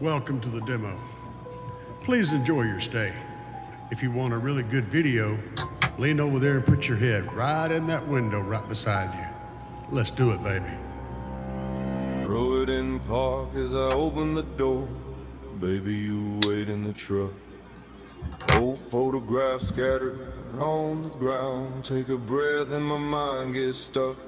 Welcome to the demo. Please enjoy your stay. If you want a really good video, lean over there and put your head right in that window right beside you. Let's do it, baby. Throw it in park as I open the door. Baby, you wait in the truck. Old photographs scattered on the ground. Take a breath and my mind gets stuck.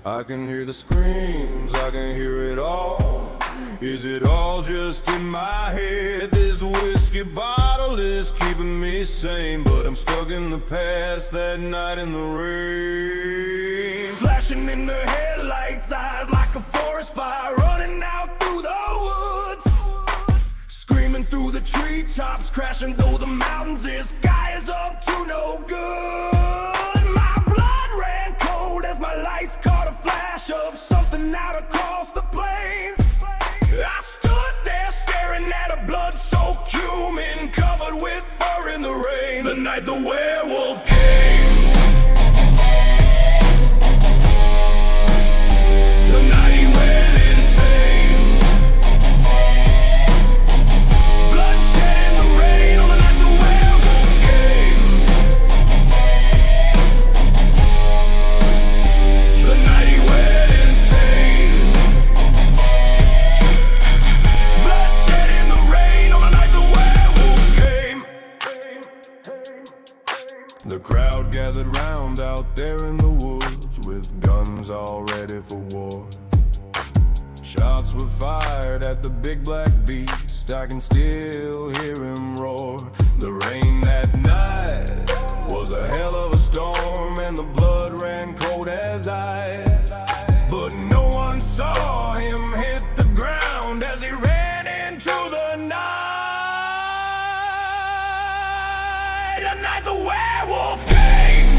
I can hear the screams, I can hear it all. Is it all just in my head? This whiskey bottle is keeping me sane, but I'm stuck in the past that night in the rain. Flashing in the headlights, eyes like a forest fire, running out through the woods. Screaming through the treetops, crashing through the mountains. This guy is up to no good. My blood ran cold as my lights caught a flash of something out across the plains. I stood there staring at a blood-soaked human covered with fur in the rain. The night the werewolf came. The night he went insane. Bloodshed in the rain on the night the werewolf came. The night he went insane. Bloodshed in the rain on the night the werewolf came. The crowd gathered round out there in the woods with guns all ready for war. Shots were fired at the big black beast. I can still hear him roar. The rain that night was a hell of a storm, and the blood ran cold as ice. But no one saw him hit the ground as he ran into the night. The night the werewolf came.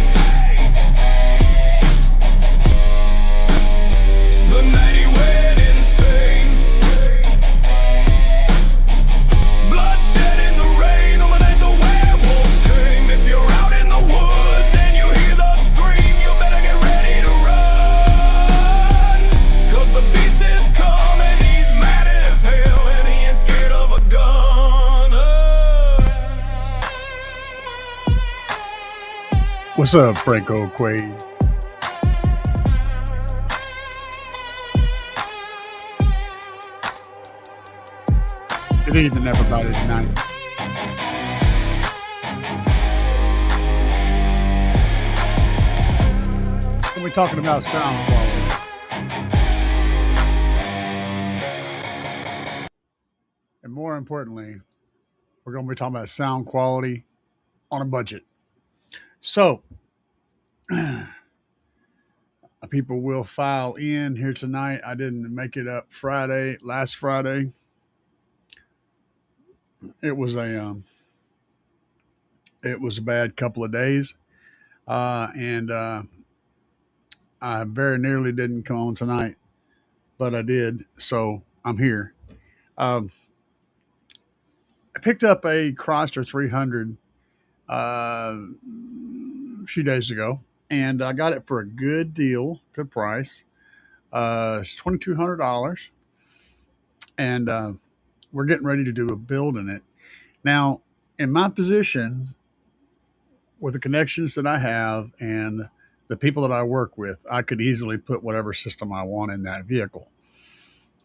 The night he went insane. Bloodshed in the rain on the night the werewolf came. If you're out in the woods and you hear the scream, you better get ready to run. 'Cause the beast is coming, he's mad as hell, and he ain't scared of a gun. What's up, Franco Quaid? Good evening, everybody, tonight. We're talking about sound quality. And more importantly, we're going to be talking about sound quality on a budget. So, people will file in here tonight. I didn't make it up last Friday. It was a bad couple of days, and I very nearly didn't come on tonight, but I did. So I'm here. I picked up a Chrysler 300 a few days ago, and I got it for a good deal, good price. It's $2,200, and we're getting ready to do a build in it. Now, in my position, with the connections that I have and the people that I work with, I could easily put whatever system I want in that vehicle.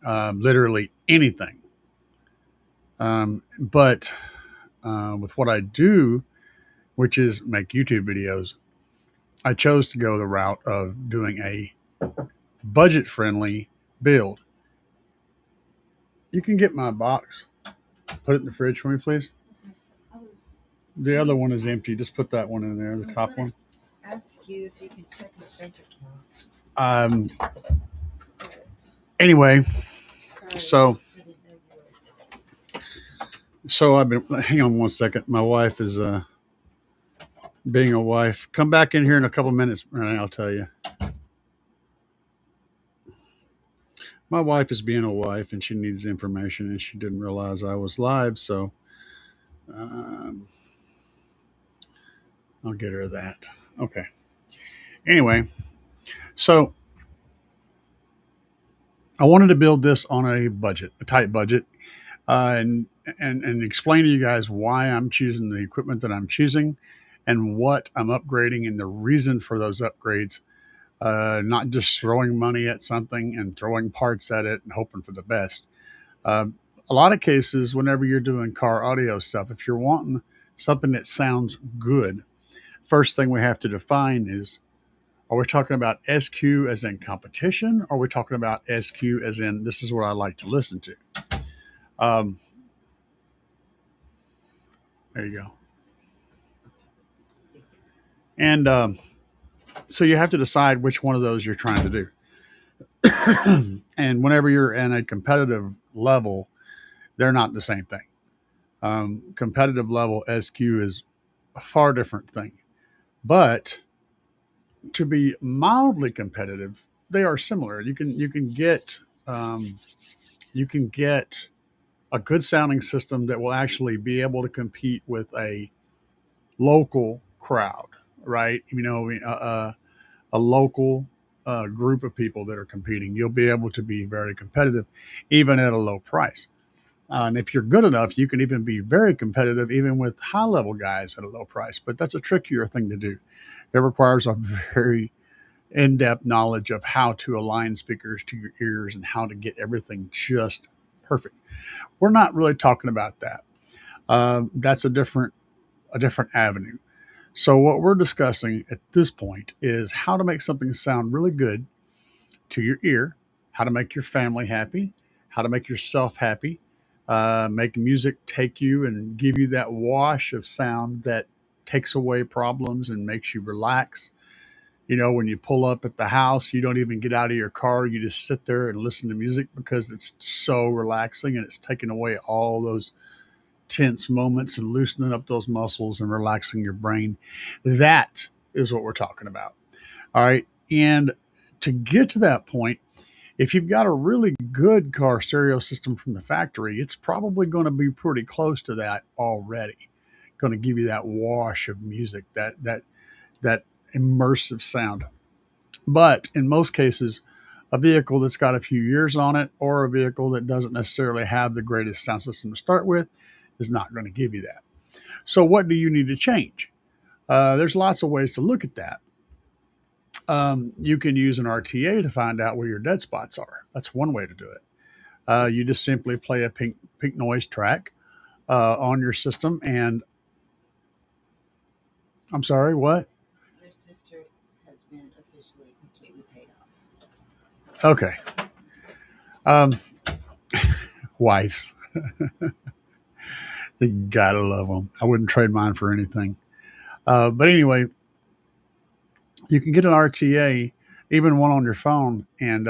Literally anything. But with what I do, which is make YouTube videos, I chose to go the route of doing a budget-friendly build. You can get my box. Put it in the fridge for me, please. The other one is empty. Just put that one in there, the top one. Ask you if you can check my bank account. Anyway, Sorry, so I've been. Hang on one second. My wife is being a wife. Come back in here in a couple minutes, and I'll tell you. My wife is being a wife, and she needs information, and she didn't realize I was live, so I'll get her that. Okay. Anyway, so I wanted to build this on a budget, a tight budget. and and explain to you guys why I'm choosing the equipment that I'm choosing and what I'm upgrading and the reason for those upgrades. Not just throwing money at something and throwing parts at it and hoping for the best. Uh, a lot of cases, whenever you're doing car audio stuff, if you're wanting something that sounds good, first thing we have to define is, are we talking about SQ as in competition? Or are we talking about SQ as in this is what I like to listen to? Um, there you go. And so you have to decide which one of those you're trying to do. And whenever you're in a competitive level, they're not the same thing. Competitive level SQ is a far different thing. But to be mildly competitive, they are similar. Um, you can get a good sounding system that will actually be able to compete with a local crowd, right? A local group of people that are competing. You'll be able to be very competitive, even at a low price. And if you're good enough, you can even be very competitive, even with high level guys at a low price. But that's a trickier thing to do. It requires a very in depth knowledge of how to align speakers to your ears and how to get everything just perfect. We're not really talking about that. That's a different avenue. So what we're discussing at this point is how to make something sound really good to your ear, how to make your family happy, how to make yourself happy, make music take you and give you that wash of sound that takes away problems and makes you relax. When you pull up at the house, you don't even get out of your car. You just sit there and listen to music because it's so relaxing and it's taking away all those tense moments and loosening up those muscles and relaxing your brain. That is what we're talking about. All right. And to get to that point, if you've got a really good car stereo system from the factory, it's probably going to be pretty close to that already. Going to give you that wash of music, that immersive sound. But in most cases, a vehicle that's got a few years on it or a vehicle that doesn't necessarily have the greatest sound system to start with is not going to give you that. So, what do you need to change? There's lots of ways to look at that. You can use an RTA to find out where your dead spots are. That's one way to do it. You just simply play a pink noise track on your system. And I'm sorry, what? Your sister has been officially completely paid off. Okay. Um, Wives. You gotta love them. I wouldn't trade mine for anything. But anyway, you can get an RTA, even one on your phone, and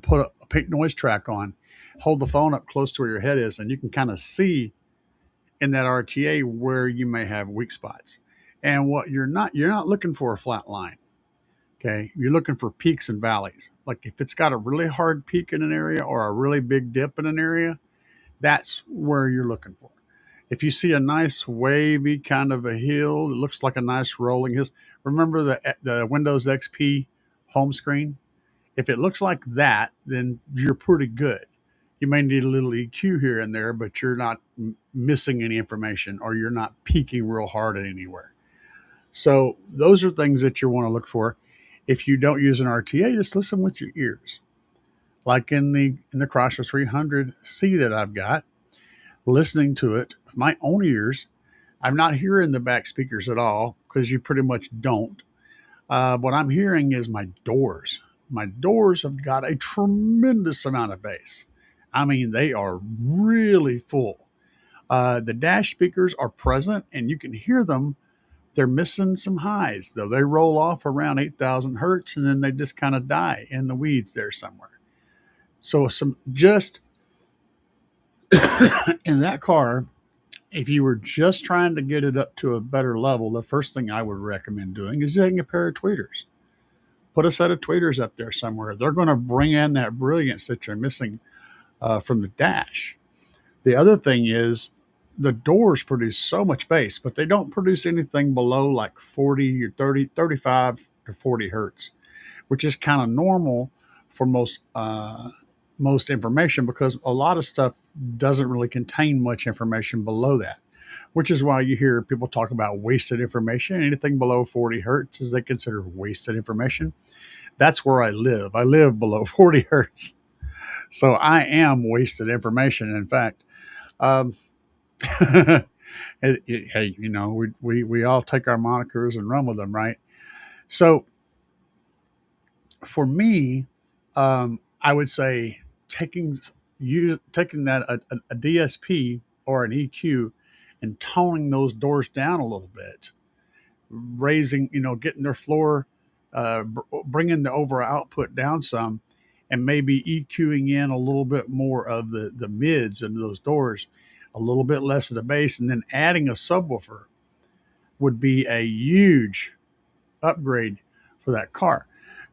put a pink noise track on. Hold the phone up close to where your head is, and you can kind of see in that RTA where you may have weak spots. And what you're not looking for a flat line. Okay, you're looking for peaks and valleys. Like if it's got a really hard peak in an area or a really big dip in an area, that's where you're looking for. If you see a nice wavy kind of a hill, it looks like a nice rolling hill. Remember the Windows XP home screen? If it looks like that, then you're pretty good. You may need a little EQ here and there, but you're not missing any information or you're not peaking real hard at anywhere. So those are things that you want to look for. If you don't use an RTA, just listen with your ears. Like in the Chrysler 300C that I've got, listening to it with my own ears. I'm not hearing the back speakers at all because you pretty much don't. What I'm hearing is my doors. My doors have got a tremendous amount of bass. I mean, they are really full. The dash speakers are present and you can hear them. They're missing some highs, though. They roll off around 8,000 hertz and then they just kind of die in the weeds there somewhere. So, some just in that car, if you were just trying to get it up to a better level, the first thing I would recommend doing is getting a pair of tweeters. Put a set of tweeters up there somewhere. They're going to bring in that brilliance that you're missing from the dash. The other thing is the doors produce so much bass, but they don't produce anything below like 40 or 30, 35 to 40 hertz, which is kind of normal for most most information because a lot of stuff doesn't really contain much information below that, which is why you hear people talk about wasted information. Anything below 40 hertz is they consider wasted information. That's where I live. I live below 40 hertz. So I am wasted information. In fact, um, hey, we all take our monikers and run with them, right? So for me, I would say taking taking that a DSP or an EQ and toning those doors down a little bit, raising, getting their floor, bringing the over output down some, and maybe EQing in a little bit more of the mids into those doors, a little bit less of the bass, and then adding a subwoofer would be a huge upgrade for that car.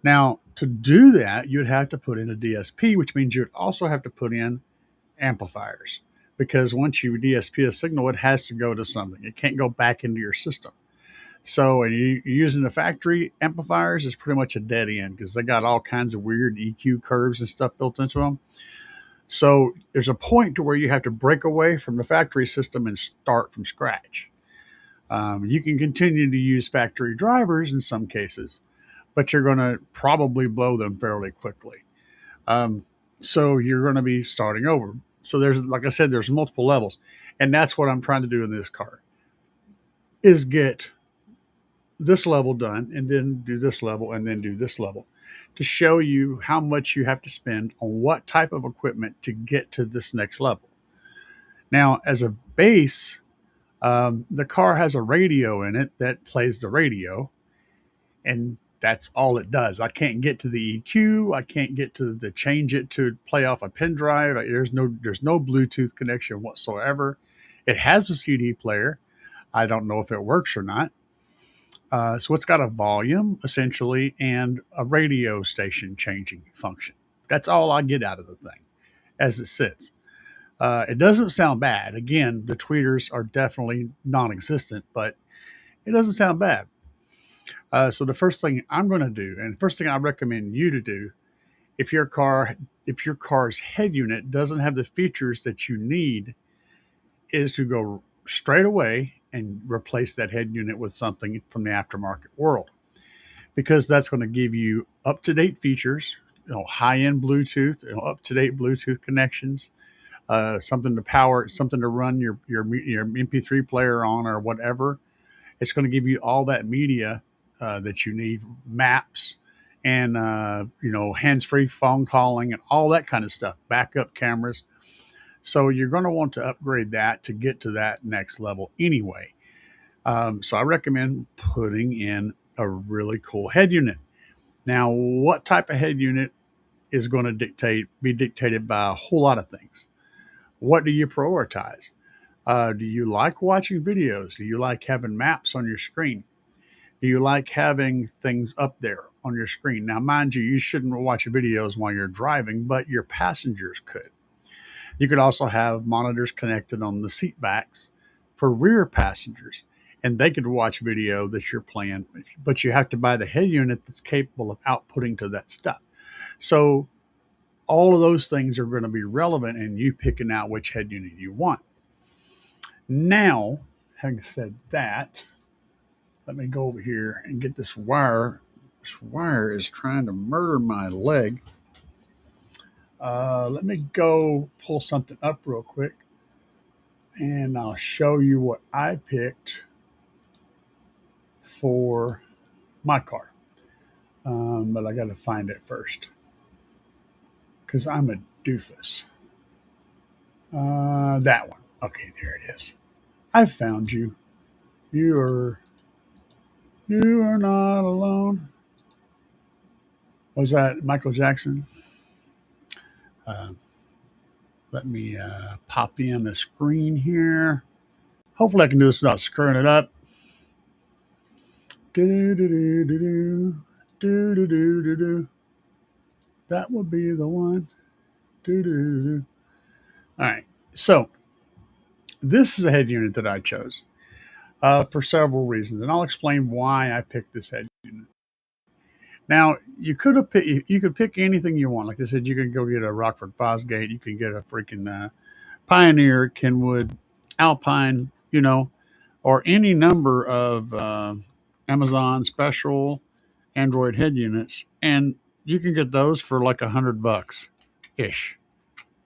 Now, to do that, you'd have to put in a DSP, which means you'd also have to put in amplifiers because once you DSP a signal, it has to go to something. It can't go back into your system. So, and you're using the factory amplifiers, is pretty much a dead end because they got all kinds of weird EQ curves and stuff built into them. So, there's a point to where you have to break away from the factory system and start from scratch. You can continue to use factory drivers in some cases, but you're going to probably blow them fairly quickly. Um, so you're going to be starting over. So there's, like I said, there's multiple levels, and that's what I'm trying to do in this car is get this level done and then do this level and then do this level to show you how much you have to spend on what type of equipment to get to this next level. Now, as a base, the car has a radio in it that plays the radio, and that's all it does. I can't get to the EQ. I can't get to the change it to play off a pen drive. There's no Bluetooth connection whatsoever. It has a CD player. I don't know if it works or not. So it's got a volume essentially and a radio station changing function. That's all I get out of the thing as it sits. It doesn't sound bad. Again, the tweeters are definitely non-existent, but it doesn't sound bad. So the first thing I'm going to do, and the first thing I recommend you to do, if your car's head unit doesn't have the features that you need, is to go straight away and replace that head unit with something from the aftermarket world, because that's going to give you up-to-date features, high-end Bluetooth, up-to-date Bluetooth connections, something to power, something to run your MP3 player on or whatever. It's going to give you all that media that you need, maps, and hands-free phone calling and all that kind of stuff, backup cameras. So you're going to want to upgrade that to get to that next level anyway. So I recommend putting in a really cool head unit. Now, what type of head unit is going to be dictated by a whole lot of things. What do you prioritize? Do you like watching videos? Do you like having maps on your screen? Do you like having things up there on your screen? Now, mind you, you shouldn't watch videos while you're driving, but your passengers could. You could also have monitors connected on the seat backs for rear passengers, and they could watch video that you're playing, but you have to buy the head unit that's capable of outputting to that stuff. So all of those things are going to be relevant in you picking out which head unit you want. Now, having said that, let me go over here and get this wire. This wire is trying to murder my leg. Let me go pull something up real quick, and I'll show you what I picked for my car. But I got to find it first because I'm a doofus. That one. Okay, there it is. I found you. You are not alone. Was that Michael Jackson? Uh, Let me pop in the screen here. Hopefully I can do this without screwing it up. Do do do do do do do do do do. That would be the one. Do do do do. All right. So this is a head unit that I chose for several reasons, and I'll explain why I picked this head unit. Now you could pick anything you want. Like I said, you can go get a Rockford Fosgate, you can get a freaking Pioneer, Kenwood, Alpine, or any number of Amazon special Android head units, and you can get those for like $100 ish,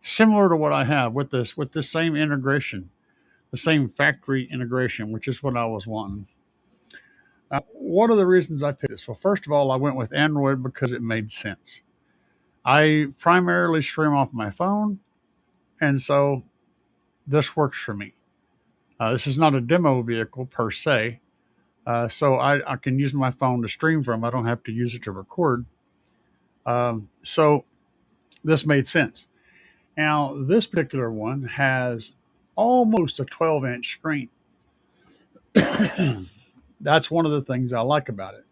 similar to what I have with this same integration, the same factory integration, which is what I was wanting. What are the reasons I picked this? Well, first of all, I went with Android because it made sense. I primarily stream off my phone, and so this works for me. This is not a demo vehicle per se, so I can use my phone to stream from. I don't have to use it to record. So this made sense. Now, this particular one has almost a 12-inch screen. That's one of the things I like about it.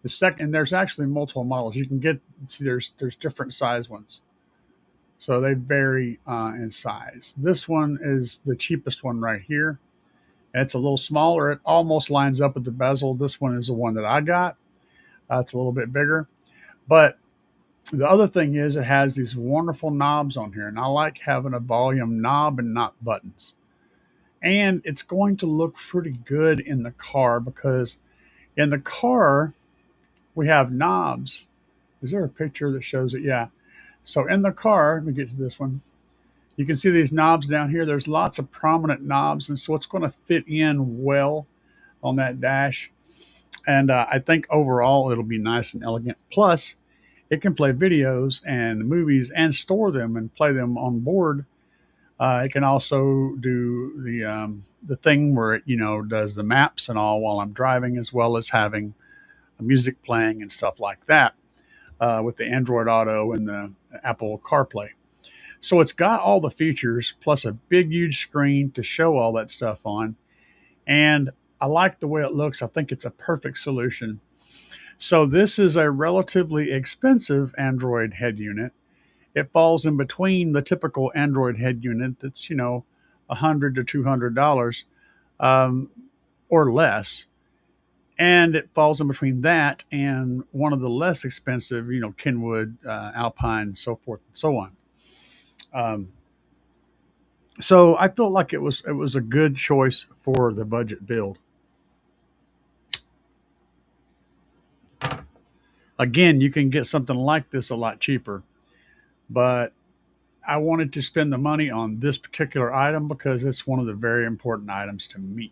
The second, there's actually multiple models. You can get, see, there's different size ones. So they vary in size. This one is the cheapest one right here. It's a little smaller. It almost lines up with the bezel. This one is the one that I got. It's a little bit bigger. But the other thing is it has these wonderful knobs on here. And I like having a volume knob and not buttons. And it's going to look pretty good in the car because in the car, we have knobs. Is there a picture that shows it? Yeah. So in the car, let me get to this one. You can see these knobs down here. There's lots of prominent knobs, and so it's going to fit in well on that dash. And I think overall it'll be nice and elegant. Plus, it can play videos and movies and store them and play them on board. It can also do the thing where it does the maps and all while I'm driving, as well as having music playing and stuff like that with the Android Auto and the Apple CarPlay. So it's got all the features plus a big, huge screen to show all that stuff on. And I like the way it looks. I think it's a perfect solution. So this is a relatively expensive Android head unit. It falls in between the typical Android head unit that's, $100 to $200 or less. And it falls in between that and one of the less expensive, Kenwood, Alpine, so forth and so on. So I felt like it was a good choice for the budget build. Again, you can get something like this a lot cheaper, but I wanted to spend the money on this particular item because it's one of the very important items to me.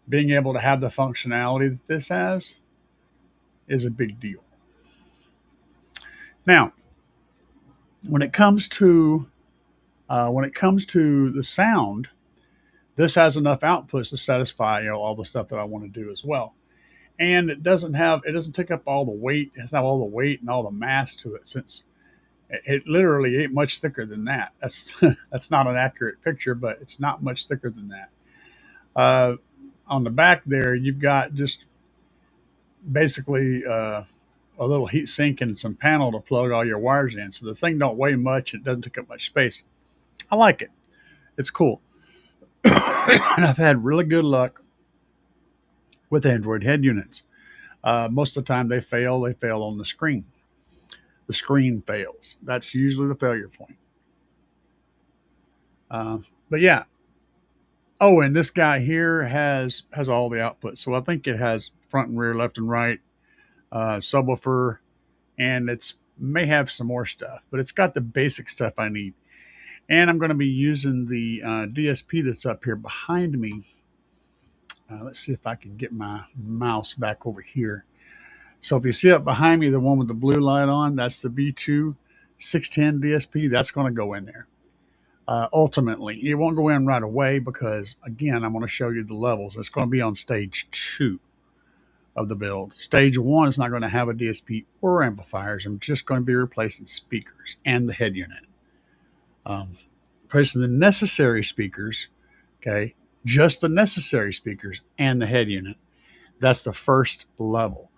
Being able to have the functionality that this has is a big deal. Now, when it comes to the sound, this has enough outputs to satisfy all the stuff that I want to do as well. And it doesn't take up all the weight. It doesn't have all the weight and all the mass to it, since it literally ain't much thicker than that. That's not an accurate picture, but it's not much thicker than that. On the back there, you've got just basically a little heat sink and some panel to plug all your wires in. So the thing don't weigh much. It doesn't take up much space. I like it. It's cool. And I've had really good luck with Android head units. Most of the time they fail on the screen. The screen fails. That's usually the failure point. But yeah. Oh, and this guy here has all the outputs. So I think it has front and rear, left and right, subwoofer, and it's may have some more stuff, but it's got the basic stuff I need. And I'm going to be using the DSP that's up here behind me. Let's see if I can get my mouse back over here. So if you see up behind me, the one with the blue light on, that's the V2 610 DSP. That's going to go in there. Ultimately, it won't go in right away because, again, I'm going to show you the levels. It's going to be on stage 2 of the build. Stage 1 is not going to have a DSP or amplifiers. I'm just going to be replacing speakers and the head unit. Replacing the necessary speakers, okay, just the necessary speakers and the head unit. That's the first level.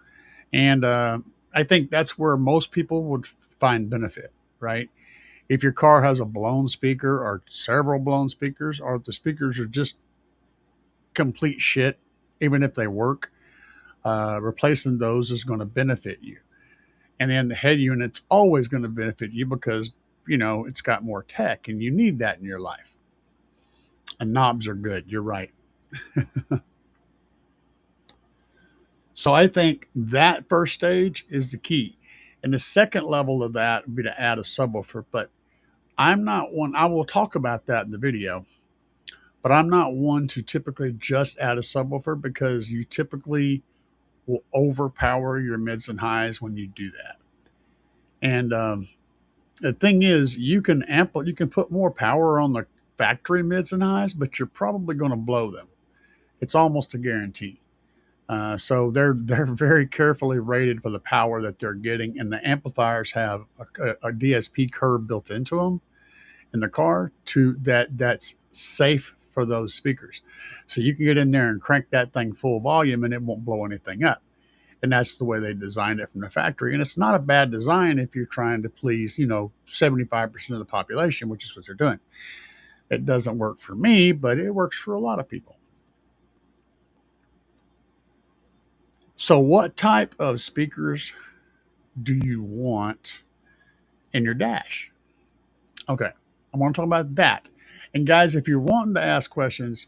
And I think that's where most people would find benefit, right? If your car has a blown speaker or several blown speakers, or if the speakers are just complete shit, even if they work, replacing those is going to benefit you. And then the head unit's always going to benefit you because, you know, it's got more tech and you need that in your life. And knobs are good. You're right. So I think that first stage is the key. And the second level of that would be to add a subwoofer. But I'm not one, I will talk about that in the video, but I'm not one to typically just add a subwoofer because you typically will overpower your mids and highs when you do that. And the thing is, you can put more power on the factory mids and highs, but you're probably going to blow them. It's almost a guarantee. So they're very carefully rated for the power that they're getting, and the amplifiers have a DSP curve built into them in the car to that's safe for those speakers. So you can get in there and crank that thing full volume, and it won't blow anything up. And that's the way they designed it from the factory. And it's not a bad design if you're trying to please, 75% of the population, which is what they're doing. It doesn't work for me, but it works for a lot of people. So what type of speakers do you want in your dash? Okay, I want to talk about that. And guys, if you're wanting to ask questions,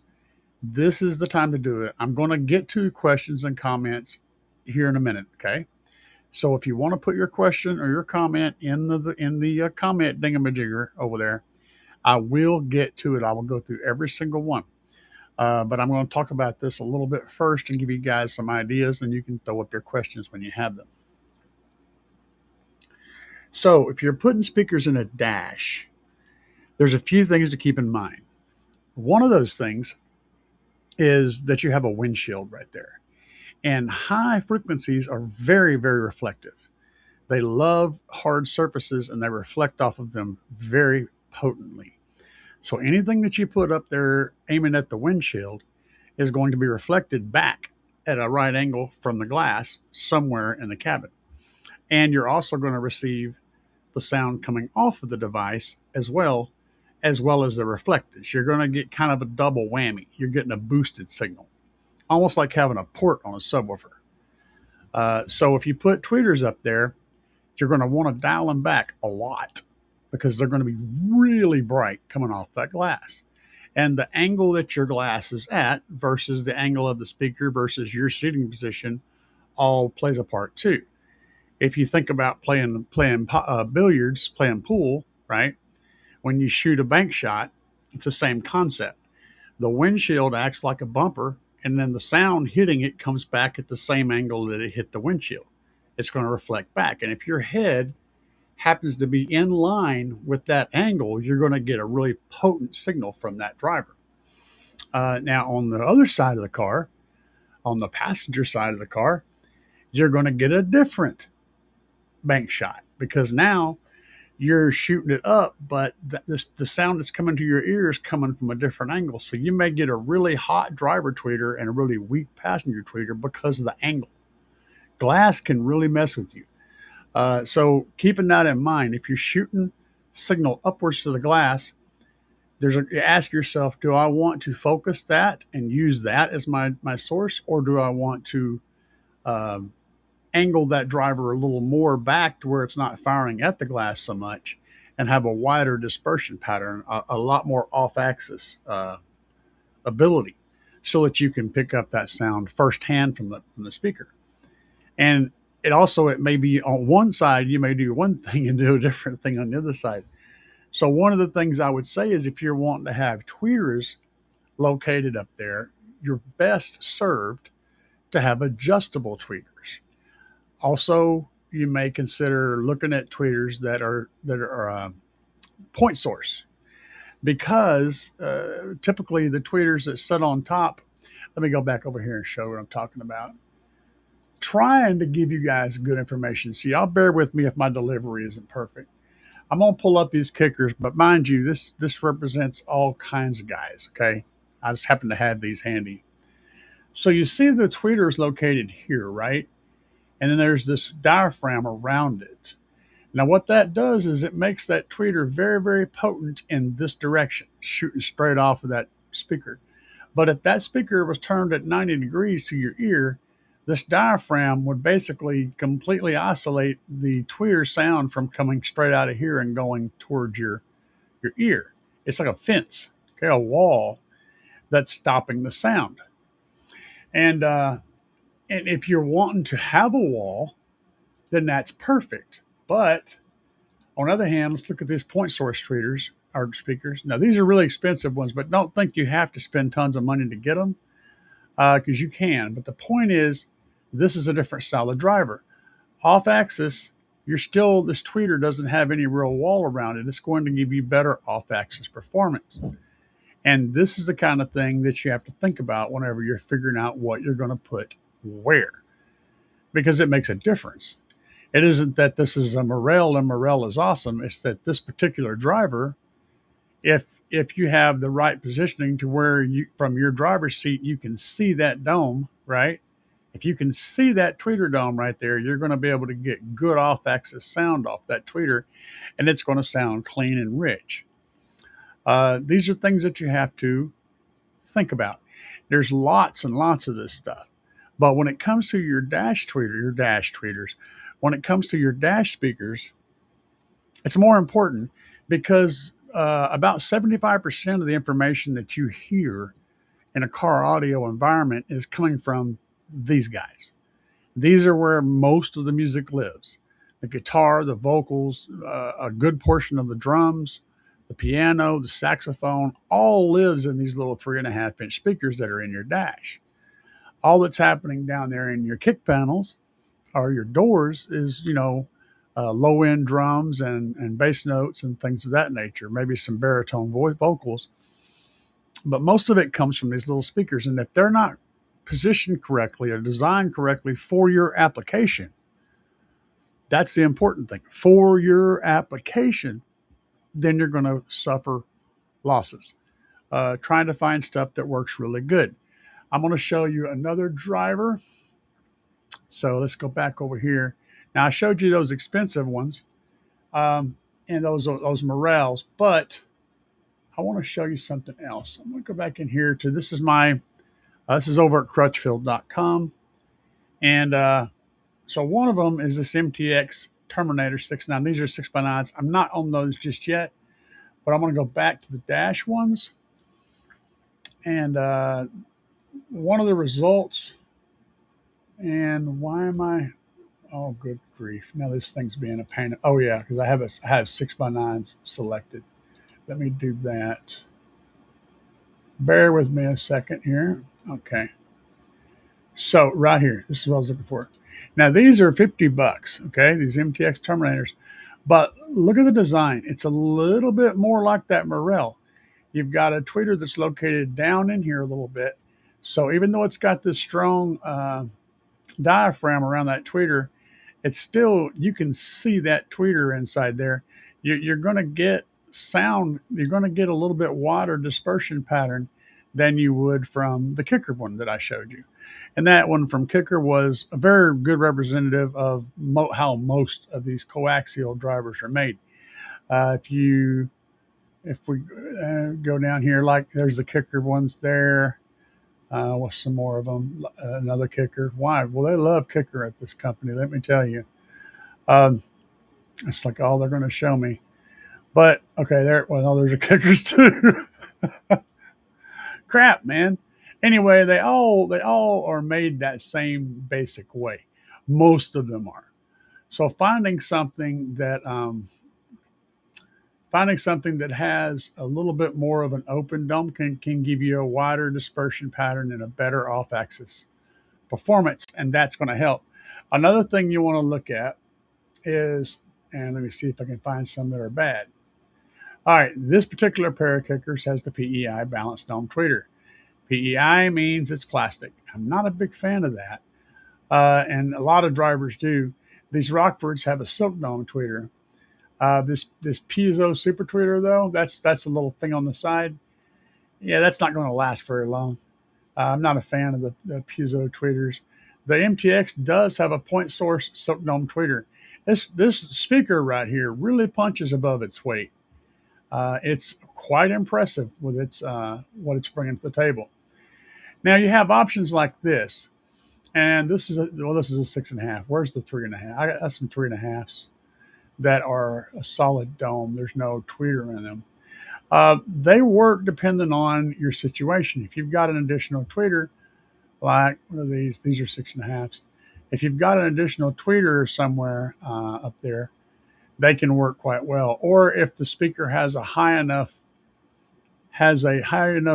this is the time to do it. I'm going to get to questions and comments here in a minute, okay? So if you want to put your question or your comment in the comment dingamajigger over there, I will get to it. I will go through every single one. But I'm going to talk about this a little bit first and give you guys some ideas, and you can throw up your questions when you have them. So if you're putting speakers in a dash, there's a few things to keep in mind. One of those things is that you have a windshield right there. And high frequencies are very, very reflective. They love hard surfaces and they reflect off of them very potently. So anything that you put up there aiming at the windshield is going to be reflected back at a right angle from the glass somewhere in the cabin. And you're also going to receive the sound coming off of the device as well as the reflectance. You're going to get kind of a double whammy. You're getting a boosted signal, almost like having a port on a subwoofer. So if you put tweeters up there, you're going to want to dial them back a lot because they're going to be really bright coming off that glass. And the angle that your glass is at versus the angle of the speaker versus your seating position all plays a part too. If you think about playing billiards, playing pool, right? When you shoot a bank shot, it's the same concept. The windshield acts like a bumper, and then the sound hitting it comes back at the same angle that it hit the windshield. It's going to reflect back. And if your head happens to be in line with that angle, you're going to get a really potent signal from that driver. Now, on the other side of the car, on the passenger side of the car, you're going to get a different bank shot because now you're shooting it up, but the sound that's coming to your ears coming from a different angle. So you may get a really hot driver tweeter and a really weak passenger tweeter because of the angle. Glass can really mess with you. So keeping that in mind, if you're shooting signal upwards to the glass, you ask yourself, do I want to focus that and use that as my source, or do I want to angle that driver a little more back to where it's not firing at the glass so much and have a wider dispersion pattern, a lot more off-axis ability so that you can pick up that sound firsthand from the speaker. And it may be on one side, you may do one thing and do a different thing on the other side. So one of the things I would say is if you're wanting to have tweeters located up there, you're best served to have adjustable tweeters. Also, you may consider looking at tweeters that are point source, because typically the tweeters that sit on top, let me go back over here and show what I'm talking about. Trying to give you guys good information. See, y'all bear with me if my delivery isn't perfect. I'm going to pull up these kickers, but mind you, this represents all kinds of guys, okay? I just happen to have these handy. So you see the tweeter is located here, right? And then there's this diaphragm around it. Now what that does is it makes that tweeter very, very potent in this direction, shooting straight off of that speaker. But if that speaker was turned at 90 degrees to your ear, this diaphragm would basically completely isolate the tweeter sound from coming straight out of here and going towards your ear. It's like a fence, okay, a wall that's stopping the sound. And and if you're wanting to have a wall, then that's perfect. But on the other hand, let's look at these point source tweeters or speakers. Now these are really expensive ones, but don't think you have to spend tons of money to get them because you can. But the point is, this is a different style of driver. Off axis, this tweeter doesn't have any real wall around it. It's going to give you better off axis performance. And this is the kind of thing that you have to think about whenever you're figuring out what you're going to put where, because it makes a difference. It isn't that this is a Morel and Morel is awesome. It's that this particular driver, if you have the right positioning to where you from your driver's seat you can see that dome, right? If you can see that tweeter dome right there, you're going to be able to get good off-axis sound off that tweeter, and it's going to sound clean and rich. These are things that you have to think about. There's lots and lots of this stuff. But when it comes to your dash tweeters, when it comes to your dash speakers, it's more important because about 75% of the information that you hear in a car audio environment is coming from these guys. These are where most of the music lives. The guitar, the vocals, a good portion of the drums, the piano, the saxophone, all lives in these little 3.5-inch speakers that are in your dash. All that's happening down there in your kick panels or your doors is, low end drums and bass notes and things of that nature, maybe some baritone vocals. But most of it comes from these little speakers. And if they're not positioned correctly or designed correctly for your application, that's the important thing. For your application, then you're going to suffer losses. Trying to find stuff that works really good. I'm going to show you another driver. So let's go back over here. Now I showed you those expensive ones and those Morels, but I want to show you something else. I'm going to go back in here to this is over at Crutchfield.com, and so one of them is this MTX Terminator 6.9. These are 6x9s. I'm not on those just yet, but I'm going to go back to the dash ones, and one of the results. And why am I? Oh, good grief! Now this thing's being a pain. Oh yeah, because I have 6x9s selected. Let me do that. Bear with me a second here. Okay. So right here, this is what I was looking for. Now these are $50. Okay, these MTX Terminators, but look at the design. It's a little bit more like that Morel. You've got a tweeter that's located down in here a little bit. So even though it's got this strong diaphragm around that tweeter, it's still, you can see that tweeter inside there. You're going to get sound, you're going to get a little bit wider dispersion pattern than you would from the Kicker one that I showed you. And that one from Kicker was a very good representative of how most of these coaxial drivers are made. If we go down here, like there's the Kicker ones there. What's some more of them? Another Kicker. Why? Well, they love Kicker at this company. Let me tell you. It's like all they're going to show me. But okay, there's a Kickers too. Crap, man. Anyway, they all are made that same basic way. Most of them are. So finding something that has a little bit more of an open dome can give you a wider dispersion pattern and a better off-axis performance, and that's going to help. Another thing you want to look at is, and let me see if I can find some that are bad. All right, this particular pair of Kickers has the PEI balanced dome tweeter. PEI means it's plastic. I'm not a big fan of that, and a lot of drivers do. These Rockfords have a silk dome tweeter. This piezo super tweeter though, that's a little thing on the side. Yeah, that's not going to last very long. I'm not a fan of the piezo tweeters. The MTX does have a point source silk dome tweeter. This speaker right here really punches above its weight. It's quite impressive with its what it's bringing to the table. Now you have options like this. And this is a 6.5. Where's the 3.5? I got some 3.5s that are a solid dome. There's no tweeter in them. They work depending on your situation. If you've got an additional tweeter, like one of these are 6.5s. If you've got an additional tweeter somewhere up there, they can work quite well. Or if the speaker has a high enough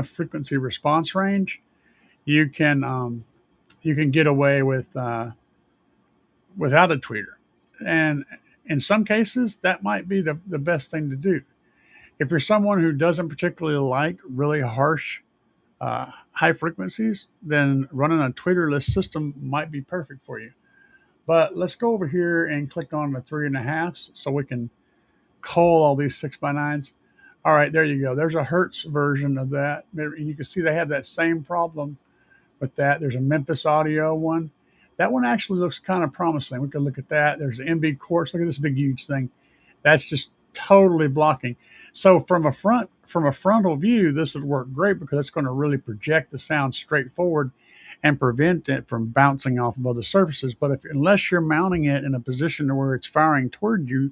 frequency response range, you can you can get away with without a tweeter. And in some cases, that might be the best thing to do. If you're someone who doesn't particularly like really harsh high frequencies, then running a tweeterless system might be perfect for you. But let's go over here and click on the 3.5s so we can cull all these 6x9s. All right, there you go. There's a Hertz version of that. You can see they have that same problem with that. There's a Memphis Audio one. That one actually looks kind of promising. We could look at that. There's the MB Quartz. Look at this big, huge thing. That's just totally blocking. So from a frontal view, this would work great because it's going to really project the sound straight forward and prevent it from bouncing off of other surfaces. But unless you're mounting it in a position where it's firing toward you,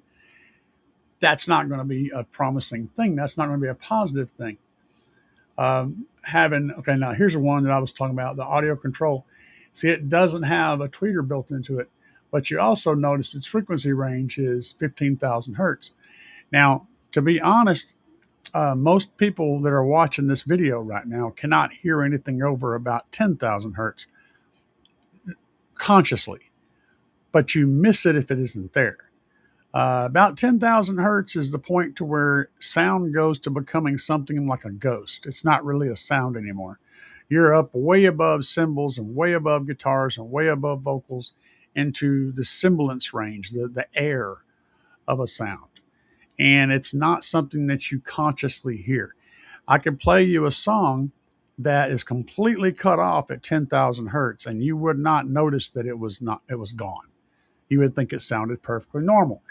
that's not going to be a promising thing. That's not going to be a positive thing. Okay, now here's the one that I was talking about, the audio control. See, it doesn't have a tweeter built into it, but you also notice its frequency range is 15,000 hertz. Now, to be honest, most people that are watching this video right now cannot hear anything over about 10,000 hertz consciously, but you miss it if it isn't there. About 10,000 hertz is the point to where sound goes to becoming something like a ghost. It's not really a sound anymore. You're up way above cymbals and way above guitars and way above vocals into the semblance range, the air of a sound. And it's not something that you consciously hear. I could play you a song that is completely cut off at 10,000 hertz, and you would not notice that it was gone. You would think it sounded perfectly normal.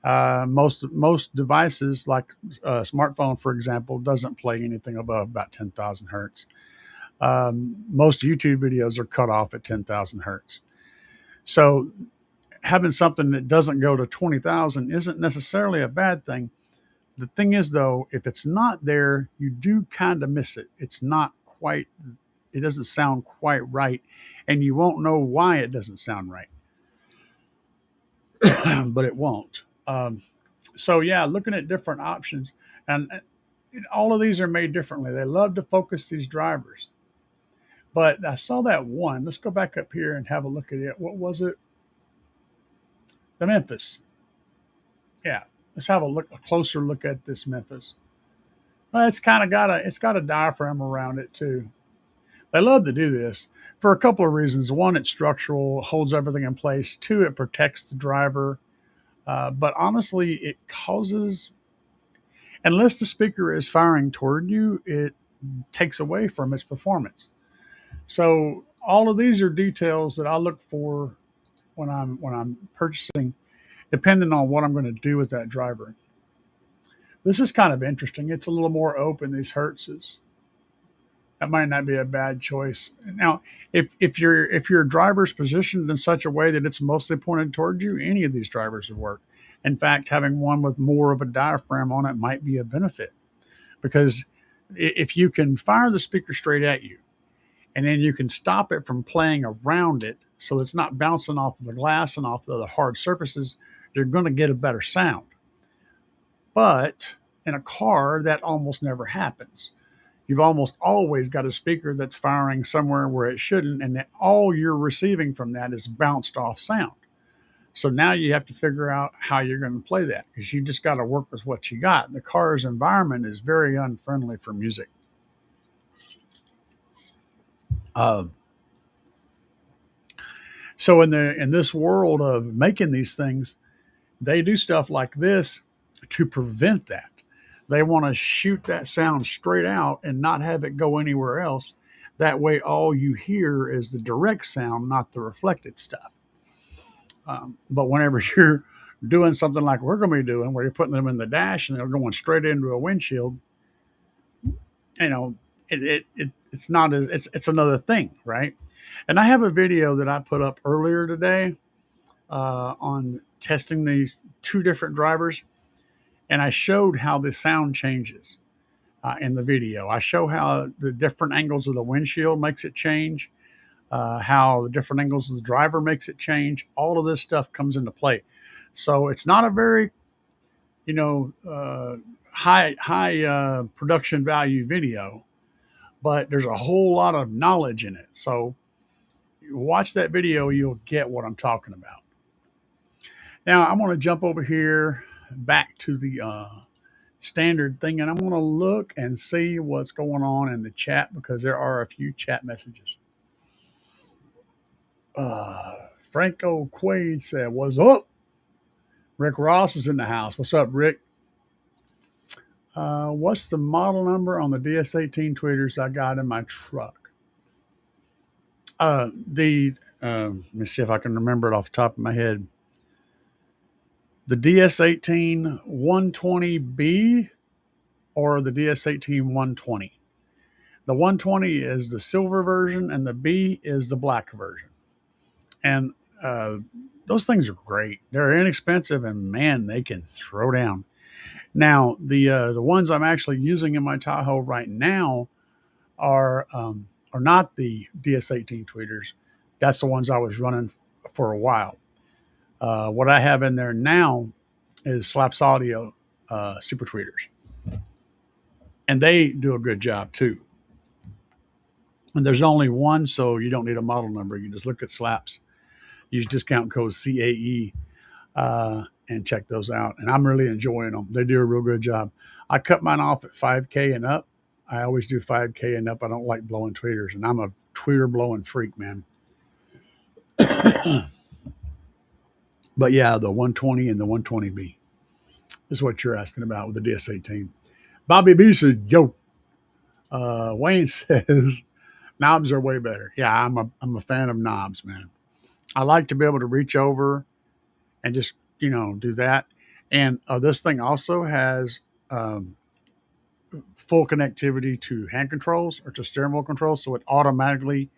Most devices, like a smartphone, for example, doesn't play anything above about 10,000 hertz. Most YouTube videos are cut off at 10,000 hertz. So having something that doesn't go to 20,000 isn't necessarily a bad thing. The thing is, though, if it's not there, you do kind of miss it. It's not quite, it doesn't sound quite right, and you won't know why it doesn't sound right. But it won't. So yeah, looking at different options, and all of these are made differently. They love to focus these drivers. But I saw that one. Let's go back up here and have a look at it. What was it? The Memphis. Yeah. Let's have a closer look at this Memphis. Well, it's got a diaphragm around it too. They love to do this for a couple of reasons. One, it's structural, holds everything in place. Two, it protects the driver. But honestly, it causes, unless the speaker is firing toward you, it takes away from its performance. So all of these are details that I look for when I'm purchasing, depending on what I'm going to do with that driver. This is kind of interesting. It's a little more open, these Hertzes. That might not be a bad choice. Now, if your driver's positioned in such a way that it's mostly pointed toward you, any of these drivers would work. In fact, having one with more of a diaphragm on it might be a benefit, because if you can fire the speaker straight at you, and then you can stop it from playing around it so it's not bouncing off the glass and off the hard surfaces, you're going to get a better sound. But in a car, that almost never happens. You've almost always got a speaker that's firing somewhere where it shouldn't, and all you're receiving from that is bounced off sound. So now you have to figure out how you're going to play that, because you just got to work with what you got. The car's environment is very unfriendly for music. So in this world of making these things, they do stuff like this to prevent that. They want to shoot that sound straight out and not have it go anywhere else. That way, all you hear is the direct sound, not the reflected stuff. But whenever you're doing something like we're going to be doing, where you're putting them in the dash and they're going straight into a windshield, you know, it's not as it's another thing, right? And I have a video that I put up earlier today on testing these two different drivers, and I showed how the sound changes in the video. I show how the different angles of the windshield makes it change, how the different angles of the driver makes it change. All of this stuff comes into play. So it's not a very, you know, high production value video, but there's a whole lot of knowledge in it. So you watch that video, you'll get what I'm talking about. Now I'm going to jump over here back to the standard thing, and I'm going to look and see what's going on in the chat because there are a few chat messages. Franco Quaid said, "What's up?" Rick Ross is in the house. What's up, Rick? What's the model number on the DS18 tweeters I got in my truck? Let me see if I can remember it off the top of my head. The DS18 120B or the DS18 120. The 120 is the silver version, and the B is the black version. And those things are great. They're inexpensive, and man, they can throw down. Now, the ones I'm actually using in my Tahoe right now are not the DS18 tweeters. That's the ones I was running for a while. What I have in there now is Slaps Audio Super Tweeters, and they do a good job too. And there's only one, so you don't need a model number. You just look at Slaps, use discount code CAE, and check those out. And I'm really enjoying them. They do a real good job. I cut mine off at 5K and up. I always do 5K and up. I don't like blowing tweeters, and I'm a tweeter blowing freak, man. But yeah, the 120 and the 120B is what you're asking about with the DS18. Bobby B said, "Yo." Wayne says, "Knobs are way better." Yeah, I'm a fan of knobs, man. I like to be able to reach over and just do that. And this thing also has full connectivity to hand controls or to steering wheel controls, so it automatically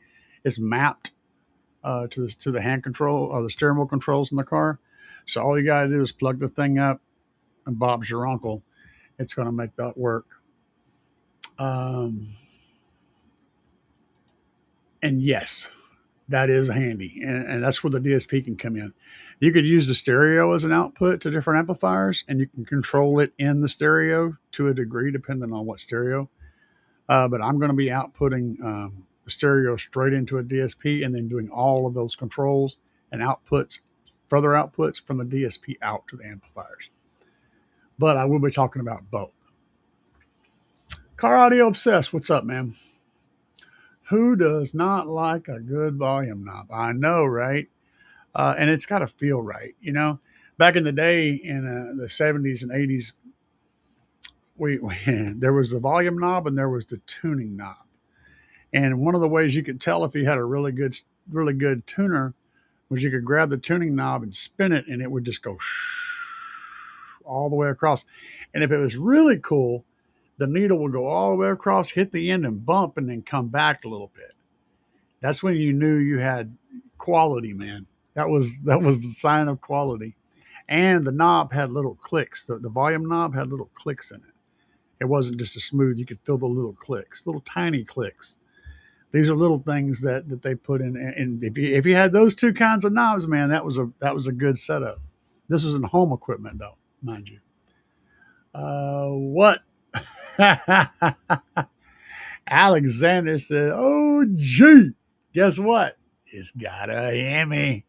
is mapped to the hand control or the steering wheel controls in the car. So all you got to do is plug the thing up, and Bob's your uncle. It's going to make that work. And yes, that is handy, and that's where the DSP can come in. You could use the stereo as an output to different amplifiers, and you can control it in the stereo to a degree, depending on what stereo. But I'm going to be outputting the stereo straight into a DSP, and then doing all of those controls and outputs, further outputs from the DSP out to the amplifiers. But I will be talking about both. Car Audio Obsessed, what's up, man? Who does not like a good volume knob? I know, right? And it's got to feel right. Back in the day, in the 70s and 80s, we there was the volume knob and there was the tuning knob. And one of the ways you could tell if you had a really good tuner was you could grab the tuning knob and spin it, and it would just go all the way across. And if it was really cool, the needle would go all the way across, hit the end, and bump, and then come back a little bit. That's when you knew you had quality, man. That was the sign of quality. And the knob had little clicks. The volume knob had little clicks in it. It wasn't just a smooth. You could feel the little clicks, little tiny clicks. These are little things that they put in. And if you had those two kinds of knobs, man, that was a good setup. This was in home equipment, though, mind you. What? Alexander said, "Oh, gee, guess what? It's got a Hemi."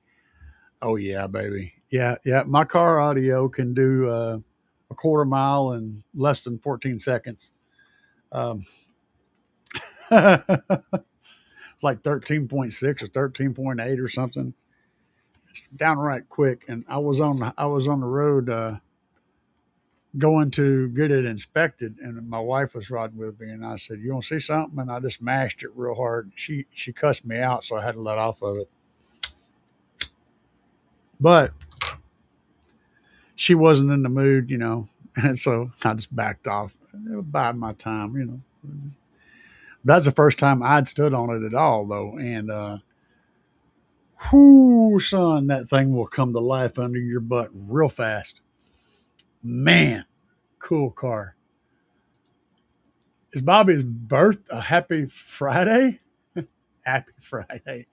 Oh yeah, baby. Yeah. My Car Audio can do a quarter mile in less than 14 seconds. It's like 13.6 or 13.8 or something. It's downright quick. And I was on the road going to get it inspected, and my wife was riding with me, and I said, "You want to see something?" And I just mashed it real hard. She cussed me out, so I had to let off of it. But she wasn't in the mood, and so I just backed off. It was biding my time. That's the first time I'd stood on it at all, though, and Whoo, son, that thing will come to life under your butt real fast. Man, cool car. Is Bobby's birth a happy Friday? Happy Friday.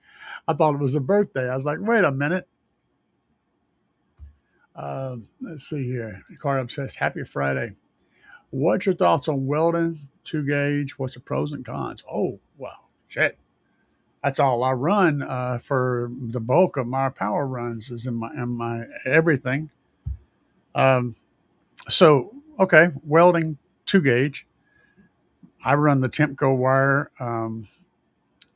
I thought it was a birthday. I was like, wait a minute. Let's see here. Car Obsessed. Happy Friday. What's your thoughts on welding, 2 gauge? What's the pros and cons? Oh, well, shit. That's all I run for the bulk of my power runs is in my everything. Um, so, okay, welding, 2 gauge. I run the Temco wire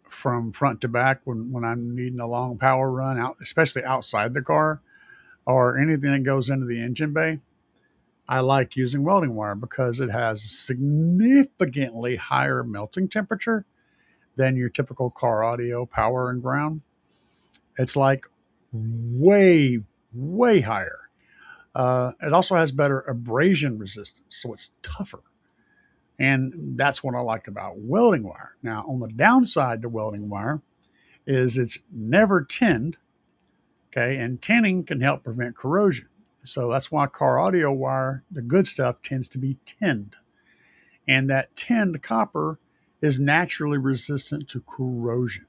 from front to back when I'm needing a long power run out, especially outside the car or anything that goes into the engine bay. I like using welding wire because it has significantly higher melting temperature than your typical car audio power and ground. It's like way, way higher. It also has better abrasion resistance, so it's tougher. And that's what I like about welding wire. Now, on the downside to welding wire is it's never tinned, okay, and tinning can help prevent corrosion. So that's why car audio wire, the good stuff, tends to be tinned. And that tinned copper is naturally resistant to corrosion.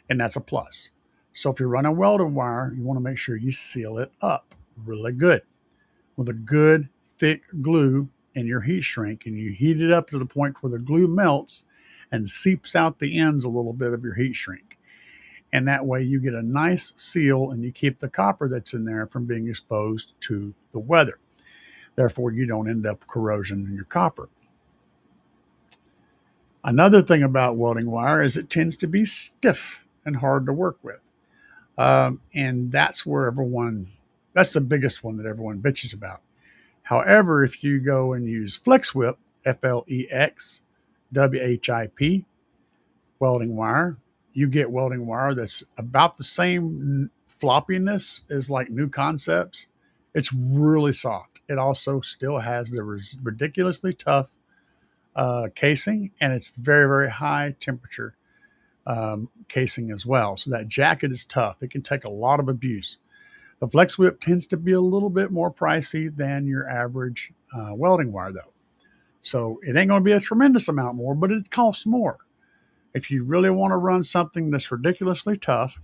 And that's a plus. So if you're running welding wire, you want to make sure you seal it up really good with a good thick glue in your heat shrink, and you heat it up to the point where the glue melts and seeps out the ends a little bit of your heat shrink. And that way you get a nice seal and you keep the copper that's in there from being exposed to the weather. Therefore, you don't end up corrosion in your copper. Another thing about welding wire is it tends to be stiff and hard to work with. And that's that's the biggest one that everyone bitches about. However, if you go and use FlexWhip, FlexWhip, welding wire, you get welding wire that's about the same floppiness as like New Concepts. It's really soft. It also still has the ridiculously tough casing, and it's very, very high temperature casing as well. So that jacket is tough. It can take a lot of abuse. The Flex Whip tends to be a little bit more pricey than your average welding wire, though. So it ain't going to be a tremendous amount more, but it costs more. If you really want to run something that's ridiculously tough,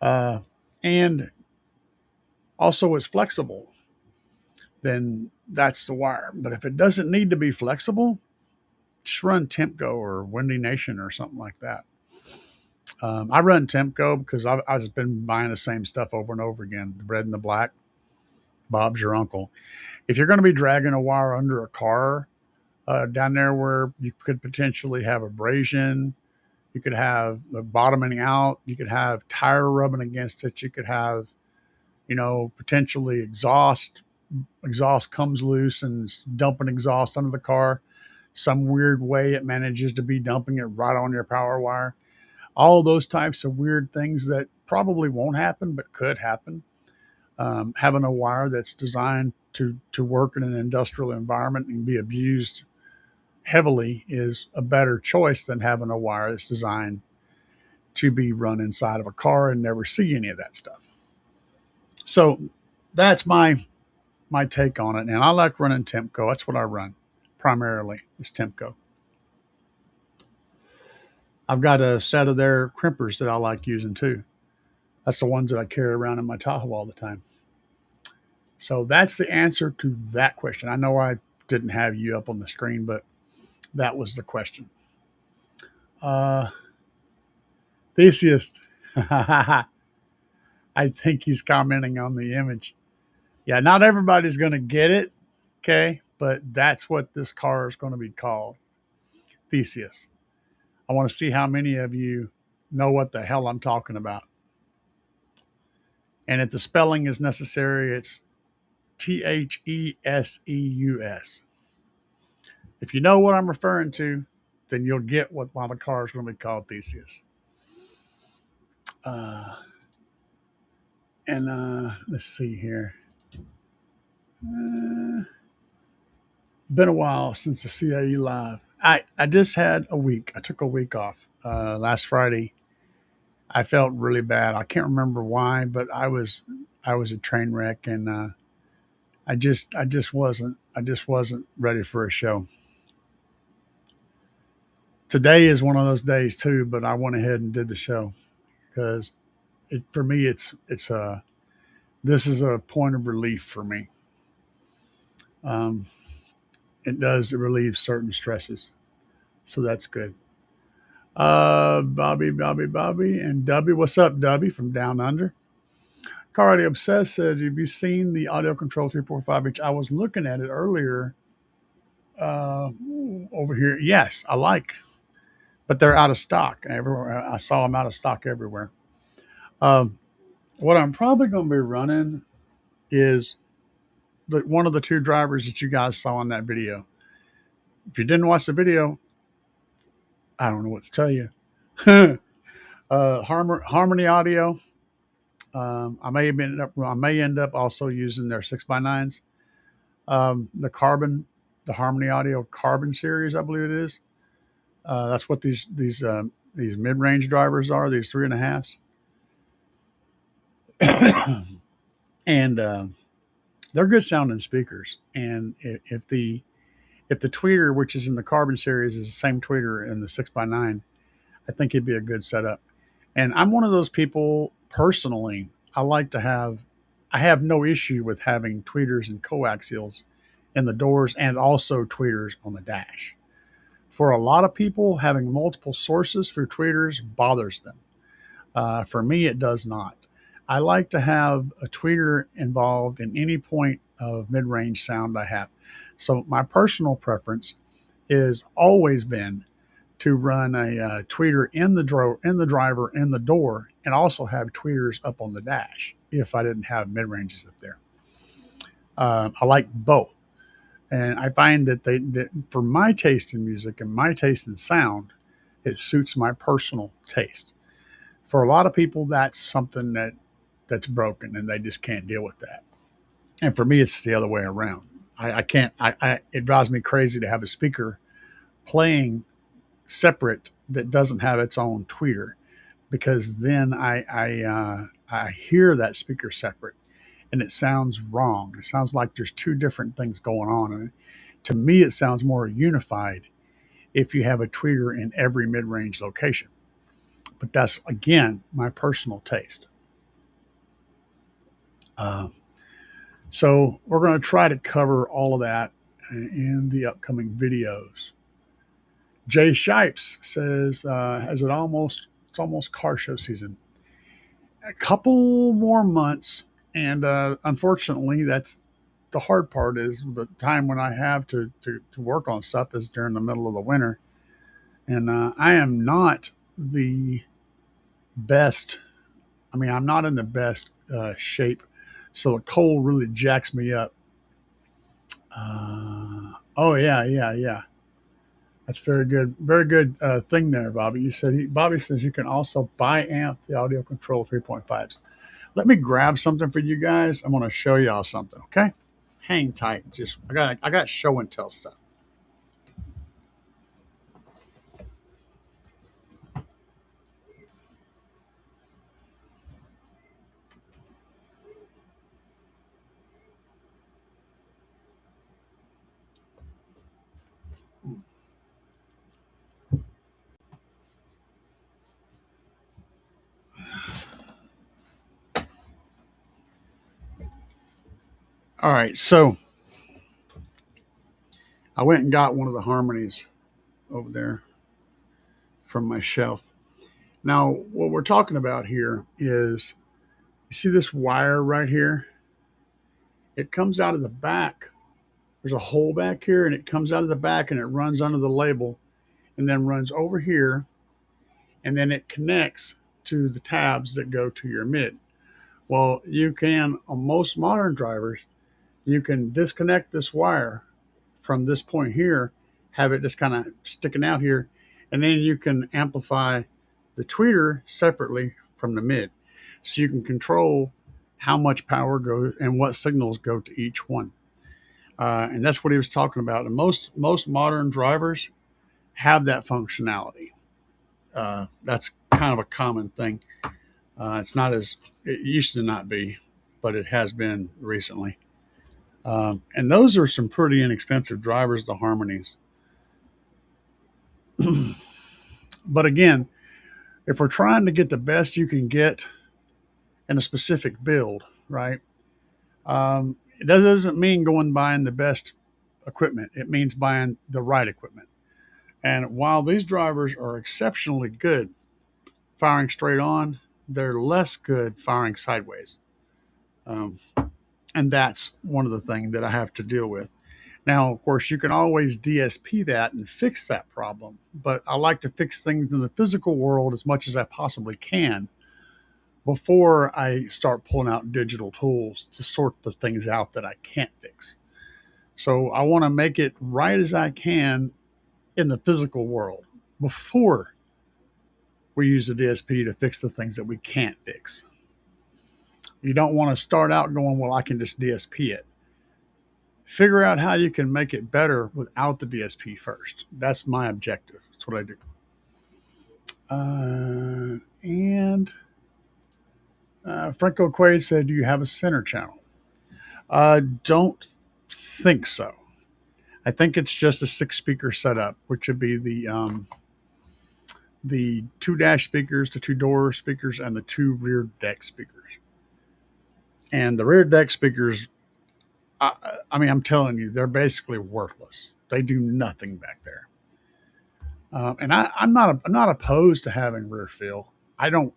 and also is flexible, then that's the wire. But if it doesn't need to be flexible, just run Tempco or Windy Nation or something like that. I run Tempco because I've just been buying the same stuff over and over again. The red and the black. Bob's your uncle. If you're going to be dragging a wire under a car down there where you could potentially have abrasion, you could have the bottoming out, you could have tire rubbing against it, you could have, potentially exhaust comes loose and dumping exhaust under the car. Some weird way it manages to be dumping it right on your power wire. All of those types of weird things that probably won't happen but could happen. Having a wire that's designed to work in an industrial environment and be abused heavily is a better choice than having a wire that's designed to be run inside of a car and never see any of that stuff. So that's my take on it. And I like running Tempco. That's what I run primarily is Tempco. I've got a set of their crimpers that I like using too. That's the ones that I carry around in my Tahoe all the time. So that's the answer to that question. I know I didn't have you up on the screen, but that was the question. Theseus. I think he's commenting on the image. Yeah, not everybody's going to get it, okay? But that's what this car is going to be called, Theseus. I want to see how many of you know what the hell I'm talking about. And if the spelling is necessary, it's Theseus. If you know what I'm referring to, then you'll get why the car is going to be called Theseus. Let's see here. Been a while since the CAE Live. I just had a week. I took a week off last Friday. I felt really bad. I can't remember why, but I was a train wreck, and I just wasn't ready for a show. Today is one of those days too, but I went ahead and did the show because for me it's this is a point of relief for me. Um, it relieves certain stresses, so that's good. Bobby, and Dubby. What's up, Dubby from Down Under? Carly Obsessed said, have you seen the Audio Control 3.5 inch? I was looking at it earlier uh, over here. Yes, I like, but they're out of stock everywhere. I saw them out of stock everywhere. Um, what I'm probably going to be running is one of the two drivers that you guys saw in that video. If you didn't watch the video, I don't know what to tell you. Harmony Audio. I may end up also using their 6x9s. The Harmony Audio Carbon series, I believe it is. That's what these mid range drivers are. These 3.5s, and they're good sounding speakers. And if the tweeter, which is in the Carbon series, is the same tweeter in the 6x9, I think it'd be a good setup. And I'm one of those people personally. I have no issue with having tweeters and coaxials in the doors and also tweeters on the dash. For a lot of people, having multiple sources for tweeters bothers them. For me, it does not. I like to have a tweeter involved in any point of mid-range sound I have. So my personal preference is always been to run a tweeter in the driver in the door, and also have tweeters up on the dash if I didn't have mid ranges up there. I like both, and I find that for my taste in music and my taste in sound, it suits my personal taste. For a lot of people, that's something that's broken, and they just can't deal with that. And for me, it's the other way around. I can't. It drives me crazy to have a speaker playing separate that doesn't have its own tweeter, because then I hear that speaker separate, and it sounds wrong. It sounds like there's two different things going on, and to me it sounds more unified if you have a tweeter in every mid-range location. But that's, again, my personal taste. So we're going to try to cover all of that in the upcoming videos. Jay Shipes says, it's almost car show season. A couple more months, and unfortunately, that's the hard part. Is the time when I have to work on stuff is during the middle of the winter, and I am not the best. I mean, I'm not in the best shape, so the cold really jacks me up. Oh yeah. That's very good thing there, Bobby. Bobby says you can also buy amp the Audio Control 3.5s. Let me grab something for you guys. I'm going to show y'all something. Okay, hang tight. I got show and tell stuff. All right, so I went and got one of the harmonies over there from my shelf. Now, what we're talking about here is, you see this wire right here? It comes out of the back. There's a hole back here, and it comes out of the back, and it runs under the label, and then runs over here, and then it connects to the tabs that go to your mid. Well, you can, on most modern drivers, you can disconnect this wire from this point here, have it just kind of sticking out here, and then you can amplify the tweeter separately from the mid. So you can control how much power goes and what signals go to each one. And that's what he was talking about. And most modern drivers have that functionality. That's kind of a common thing. It's not as it used to not be, but it has been recently. And those are some pretty inexpensive drivers, the Harmonies. But again, if we're trying to get the best you can get in a specific build, right? It doesn't mean going buying the best equipment. It means buying the right equipment. And while these drivers are exceptionally good firing straight on, they're less good firing sideways. Um, and that's one of the things that I have to deal with. Now, of course, you can always DSP that and fix that problem, but I like to fix things in the physical world as much as I possibly can before I start pulling out digital tools to sort the things out that I can't fix. So I want to make it right as I can in the physical world before we use the DSP to fix the things that we can't fix. You don't want to start out going, well, I can just DSP it. Figure out how you can make it better without the DSP first. That's my objective. That's what I do. And Franco Quaid said, do you have a center channel? Don't think so. I think it's just a 6-speaker setup, which would be the 2 dash speakers, the 2 door speakers, and the 2 rear deck speakers. And the rear deck speakers, I mean, I'm telling you, they're basically worthless. They do nothing back there. And I'm not opposed to having rear fill. I don't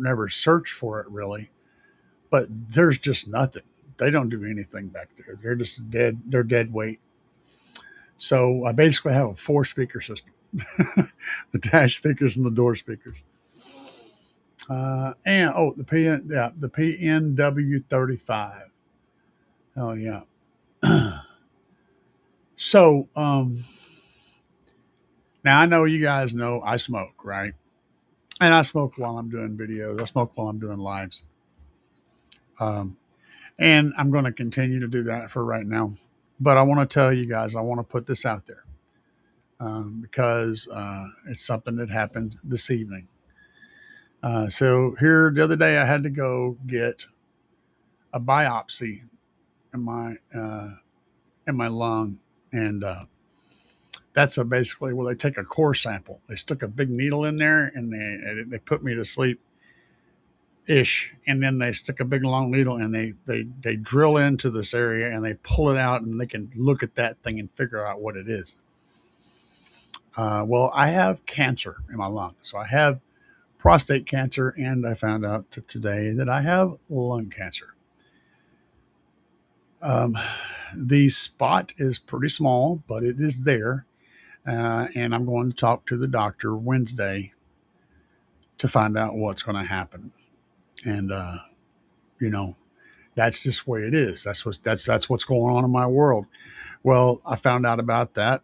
never search for it really, but there's just nothing. They don't do anything back there. They're just dead. They're dead weight. So I basically have a 4-speaker system, the dash speakers and the door speakers. The PNW35. Oh yeah. So now I know you guys know I smoke, right? And I smoke while I'm doing videos. I smoke while I'm doing lives. And I'm going to continue to do that for right now. But I want to tell you guys, I want to put this out there because it's something that happened this evening. So here the other day, I had to go get a biopsy in my lung, and that's basically where they take a core sample. They stuck a big needle in there, and they put me to sleep ish, and then they stick a big long needle and they drill into this area and they pull it out, and they can look at that thing and figure out what it is. Well, I have cancer in my lung, so I have prostate cancer, and I found out today that I have lung cancer. The spot is pretty small, but it is there, and I'm going to talk to the doctor Wednesday to find out what's going to happen. And that's just the way it is. That's what's going on in my world. Well, I found out about that.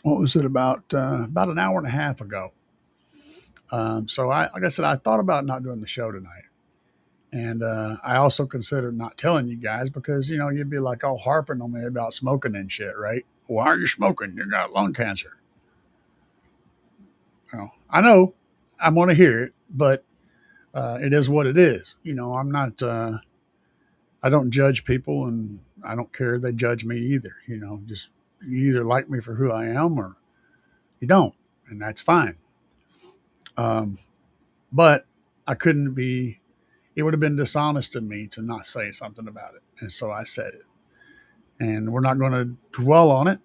What was it, about an hour and a half ago? So like I said, I thought about not doing the show tonight, and I also considered not telling you guys because you'd be like all harping on me about smoking and shit, right? Why are you smoking? You got lung cancer. I know I'm going to hear it, but it is what it is. I'm not. I don't judge people, and I don't care if they judge me either. Just you either like me for who I am or you don't, and that's fine. But I couldn't be. It would have been dishonest of me to not say something about it, and so I said it. And we're not going to dwell on it,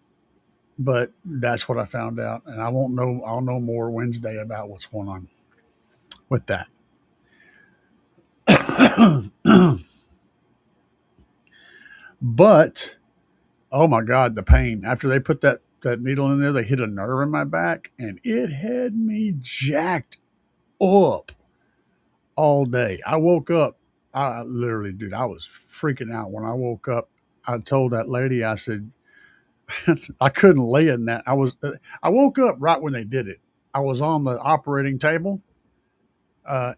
but that's what I found out, and I won't know. I'll know more Wednesday about what's going on with that. But oh my God, the pain after they put that needle in there, they hit a nerve in my back, and it had me jacked up all day. I woke up. I literally, dude, I was freaking out when I woke up. I told that lady, I said, I couldn't lay in that. I woke up right when they did it. I was on the operating table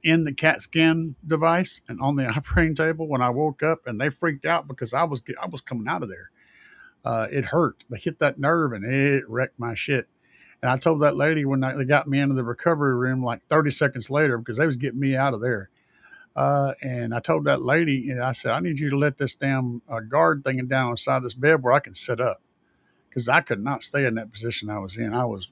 in the CAT scan device and on the operating table when I woke up, and they freaked out because I was coming out of there. It hurt. They hit that nerve and it wrecked my shit. And I told that lady when they got me into the recovery room like 30 seconds later, because they was getting me out of there. And I told that lady, and I said, I need you to let this damn guard thing down on the side of this bed where I can sit up, because I could not stay in that position I was in. I was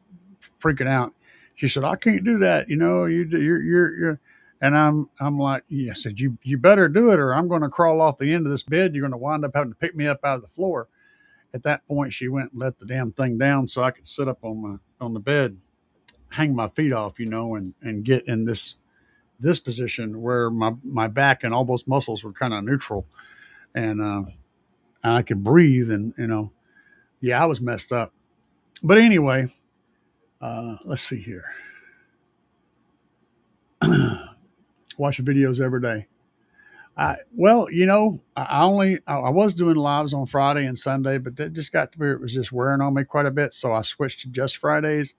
freaking out. She said, I can't do that. You know, you're, and I'm like, yeah. I said, you better do it, or I'm going to crawl off the end of this bed. You're going to wind up having to pick me up out of the floor. At that point, she went and let the damn thing down so I could sit up on the bed, hang my feet off, and get in this position where my back and all those muscles were kind of neutral, and I could breathe, and yeah, I was messed up. But anyway, let's see here. Watching videos every day. I was doing lives on Friday and Sunday, but that just got to be, it was just wearing on me quite a bit. So I switched to just Fridays.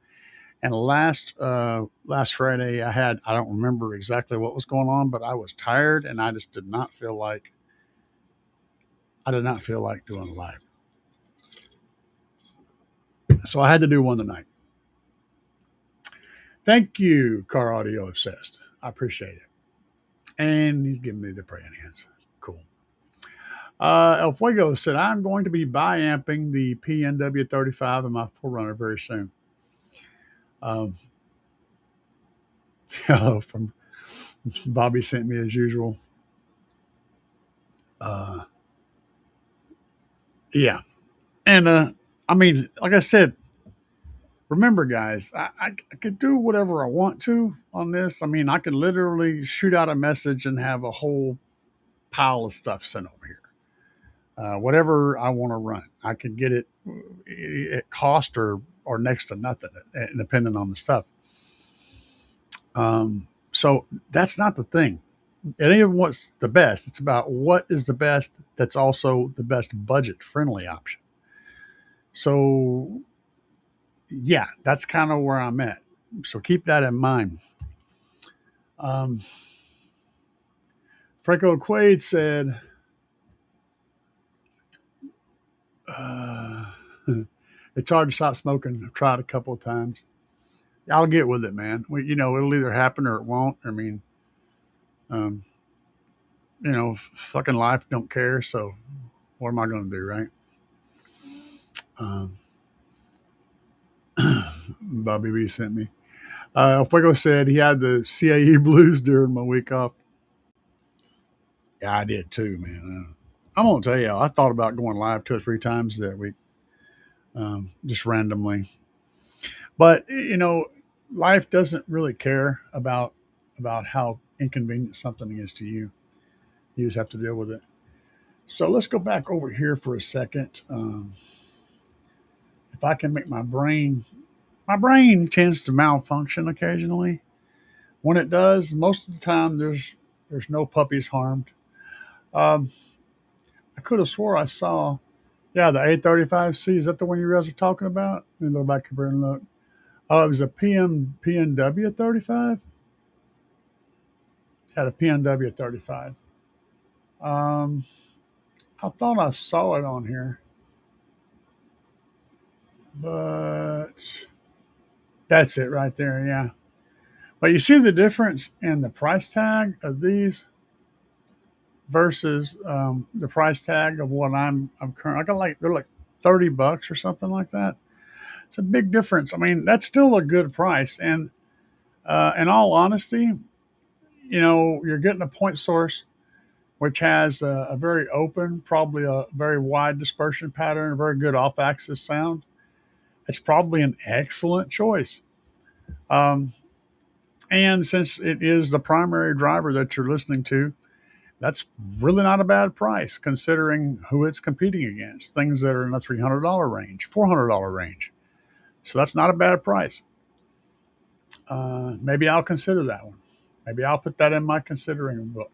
And last Friday I don't remember exactly what was going on, but I was tired and I just I did not feel like doing a live. So I had to do one tonight. Thank you, Car Audio Obsessed. I appreciate it. And he's giving me the praying hands. Cool. El Fuego said, I'm going to be bi-amping the PNW 35 in my 4Runner very soon. From Bobby sent me as usual. Yeah. And I mean, like I said, remember, guys, I could do whatever I want to on this. I mean, I could literally shoot out a message and have a whole pile of stuff sent over here. Whatever I want to run, I could get it at cost or next to nothing, depending on the stuff. So that's not the thing. It ain't what's the best. It's about what is the best. That's also the best budget friendly option. So yeah, that's kind of where I'm at. So keep that in mind. Franco Quaid said, it's hard to stop smoking. I've tried a couple of times. I'll get with it, man. It'll either happen or it won't. I mean, fucking life don't care. So what am I going to do, right? Bobby B sent me. Fuego said he had the CAE blues during my week off. Yeah, I did too, man. I'm going to tell you, I thought about going live 2 or 3 times that week, just randomly. But, life doesn't really care about how inconvenient something is to you. You just have to deal with it. So let's go back over here for a second. If I can make my brain tends to malfunction occasionally. When it does, most of the time there's no puppies harmed. I could have swore I saw, yeah, the A35C. Is that the one you guys are talking about? Let me go back here and look. Oh, it was a PNW 35. Yeah, the PNW 35. I thought I saw it on here, but that's it right there. Yeah. But you see the difference in the price tag of these versus the price tag of what I'm currently. I got they're like $30 or something like that. It's a big difference. I mean, that's still a good price. And in all honesty, you're getting a point source which has a very open, probably a very wide dispersion pattern, a very good off-axis sound. It's probably an excellent choice. And since it is the primary driver that you're listening to, that's really not a bad price considering who it's competing against. Things that are in the $300 range, $400 range. So that's not a bad price. Maybe I'll consider that one. Maybe I'll put that in my considering book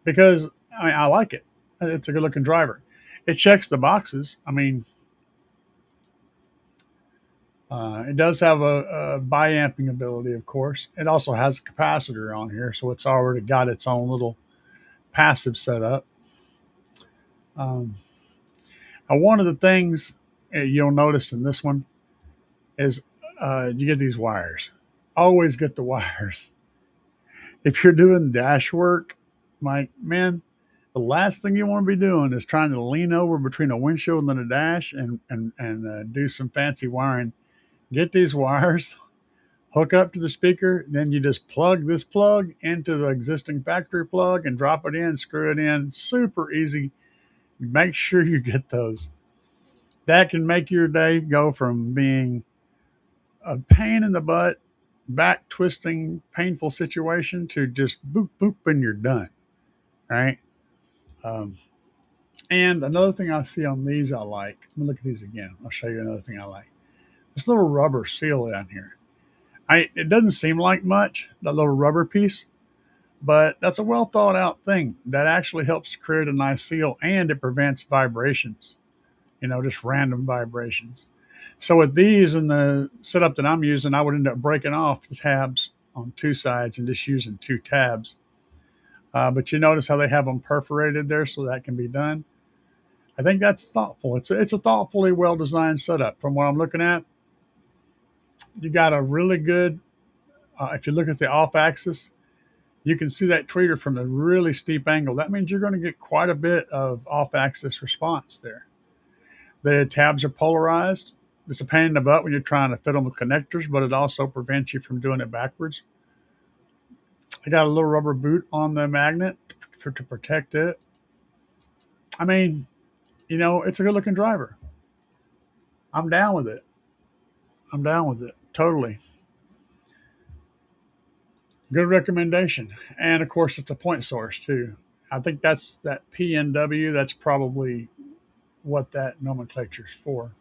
because I like it. It's a good looking driver. It checks the boxes. I mean, it does have a bi-amping ability, of course. It also has a capacitor on here, so it's already got its own little passive setup. One of the things you'll notice in this one is you get these wires. Always get the wires. If you're doing dash work, Mike, man, the last thing you want to be doing is trying to lean over between a windshield and a dash and do some fancy wiring. Get these wires, hook up to the speaker, then you just plug this plug into the existing factory plug and drop it in, screw it in. Super easy. Make sure you get those. That can make your day go from being a pain in the butt, back twisting, painful situation to just boop, boop, and you're done. Right? Um, and another thing I see on these I like, let me look at these again. I'll show you another thing I like. This little rubber seal down here. It doesn't seem like much, that little rubber piece, but that's a well thought out thing that actually helps create a nice seal and it prevents vibrations, just random vibrations. So with these and the setup that I'm using, I would end up breaking off the tabs on two sides and just using two tabs. But you notice how they have them perforated there so that can be done. I think that's thoughtful. It's a thoughtfully well designed setup. From what I'm looking at, you got a really good. If you look at the off axis, you can see that tweeter from a really steep angle. That means you're going to get quite a bit of off axis response there. The tabs are polarized. It's a pain in the butt when you're trying to fit them with connectors, but it also prevents you from doing it backwards. I got a little rubber boot on the magnet to protect it. I mean, it's a good looking driver. I'm down with it. I'm down with it. Totally. Good recommendation. And of course, it's a point source too. I think that's that PNW. That's probably what that nomenclature is for.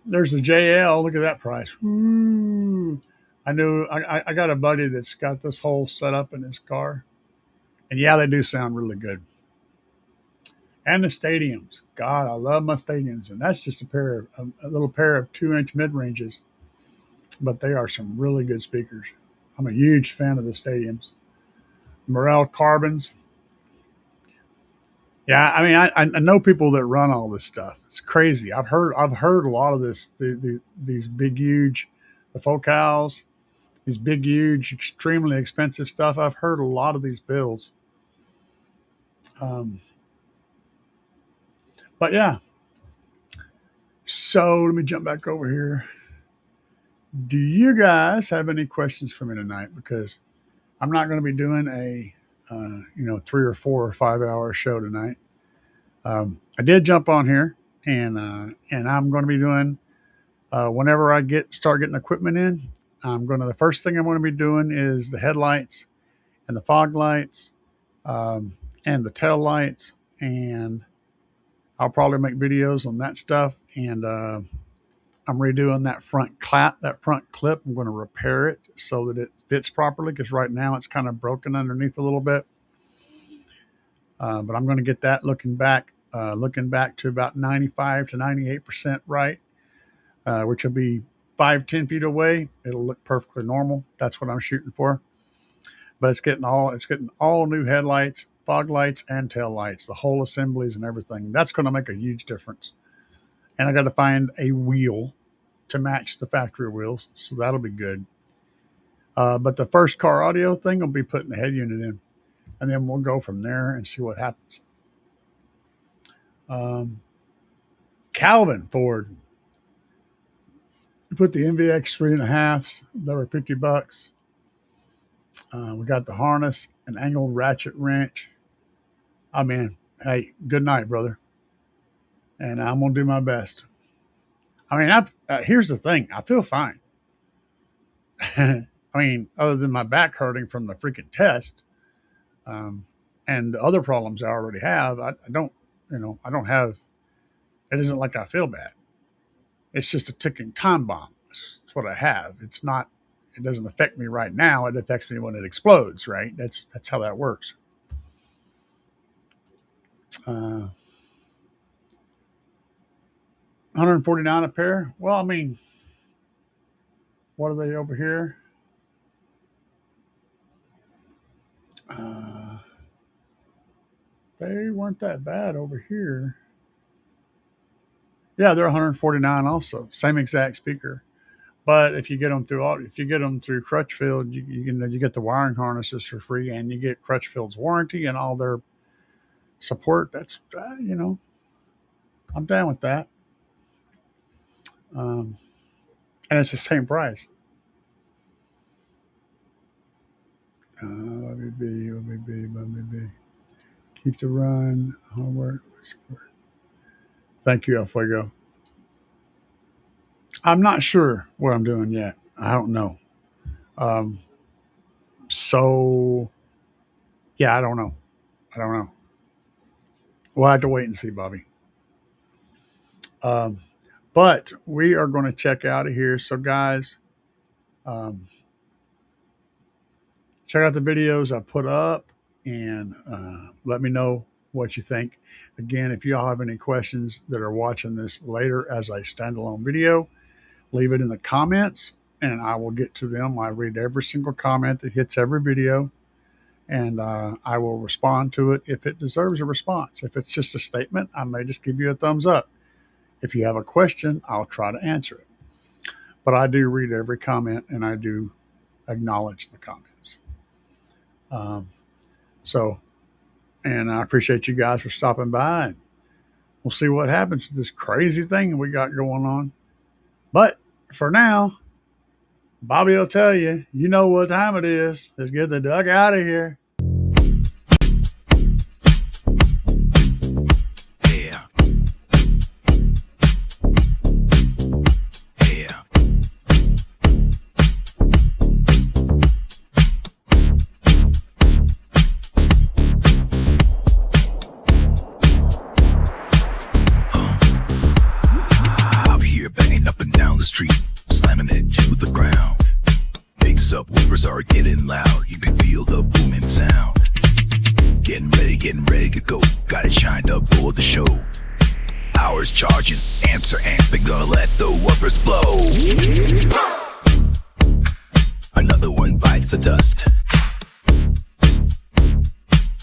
There's the JL. Look at that price. Ooh. I got a buddy that's got this whole setup in his car. And yeah, they do sound really good. And the stadiums. God, I love my stadiums. And that's just a little pair of 2-inch mid ranges. But they are some really good speakers. I'm a huge fan of the stadiums. Morel Carbons. Yeah, I mean, I know people that run all this stuff. It's crazy. I've heard a lot of this. These big, huge, the Focals, these big, huge, extremely expensive stuff. I've heard a lot of these builds. Um, but yeah, so let me jump back over here. Do you guys have any questions for me tonight? Because I'm not going to be doing a 3 or 4 or 5 hour show tonight. I did jump on here, and I'm going to be doing whenever I start getting equipment in. The first thing I'm going to be doing is the headlights and the fog lights, um, and the tail lights, and I'll probably make videos on that stuff. And I'm redoing that front clip. I'm going to repair it so that it fits properly because right now it's kind of broken underneath a little bit. But I'm going to get that looking back to about 95 to 98% right, which will be 5-10 feet away. It'll look perfectly normal. That's what I'm shooting for. But it's getting all new headlights, fog lights, and tail lights, the whole assemblies and everything. That's going to make a huge difference. And I got to find a wheel to match the factory wheels, so that'll be good. But the first car audio thing will be putting the head unit in, and then we'll go from there and see what happens. Calvin Ford, we put the MVX 3.5s. They were $50. We got the harness, an angled ratchet wrench. I mean, hey, good night, brother. And I'm gonna do my best. I mean, here's the thing. I feel fine. I mean, other than my back hurting from the freaking test, um, and the other problems I already have, I don't, I don't have. It isn't like I feel bad. It's just a ticking time bomb. That's what I have. It's not. It doesn't affect me right now. It affects me when it explodes. Right. That's how that works. 149 a pair. Well, I mean, what are they over here? Uh, they weren't that bad over here. Yeah, they're 149 also. Same exact speaker. But if you get them through Crutchfield, you get the wiring harnesses for free, and you get Crutchfield's warranty and all their support. That's I'm down with that. Um, and it's the same price. Let me be. Keep the run. Homework. Thank you, El Fuego. I'm not sure what I'm doing yet. I don't know. Um, so, yeah, I don't know. I don't know. We'll have to wait and see, Bobby. Um, but we are going to check out of here. So, guys, um, check out the videos I put up and let me know what you think. Again, if y'all have any questions that are watching this later as a standalone video, leave it in the comments and I will get to them. I read every single comment that hits every video, and I will respond to it if it deserves a response. If it's just a statement, I may just give you a thumbs up. If you have a question, I'll try to answer it. But I do read every comment and I do acknowledge the comments. Um, so, and I appreciate you guys for stopping by. And we'll see what happens with this crazy thing we got going on. But for now, Bobby will tell you, you know what time it is. Let's get the duck out of here. Yeah. Yeah. Out here banging up and down the street, slamming it to the ground. Big subwoofers are getting loud. You can feel the booming sound. Getting ready to go. Got it shined up for the show. Hours charging, amps are amping, gonna let the woofers blow. Another one bites the dust.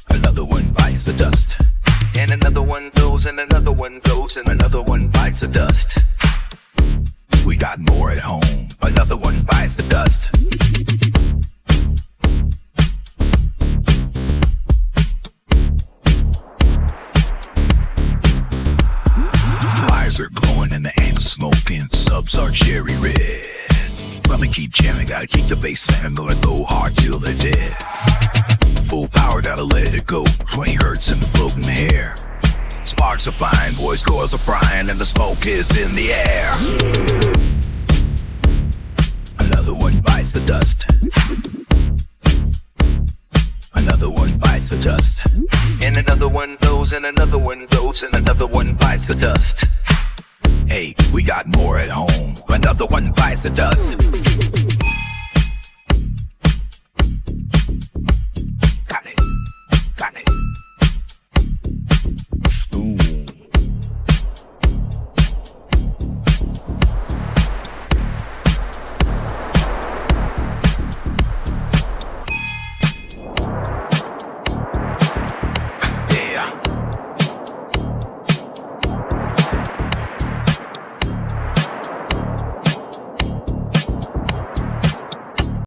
Another one bites the dust. And another one goes, and another one goes, and another one bites the dust. We got more at home. Another one bites the dust. Wires are glowing and the amps smoking. Subs are cherry red. Let me keep jamming, gotta keep the bass slamming. Gonna go hard till they're dead. Full power, gotta let it go. 20 hertz in the floating air. Sparks are flying, voice coils are frying, and the smoke is in the air. Another one bites the dust. Another one bites the dust. And another one goes, and another one goes, and another one bites the dust. Hey, we got more at home. Another one bites the dust.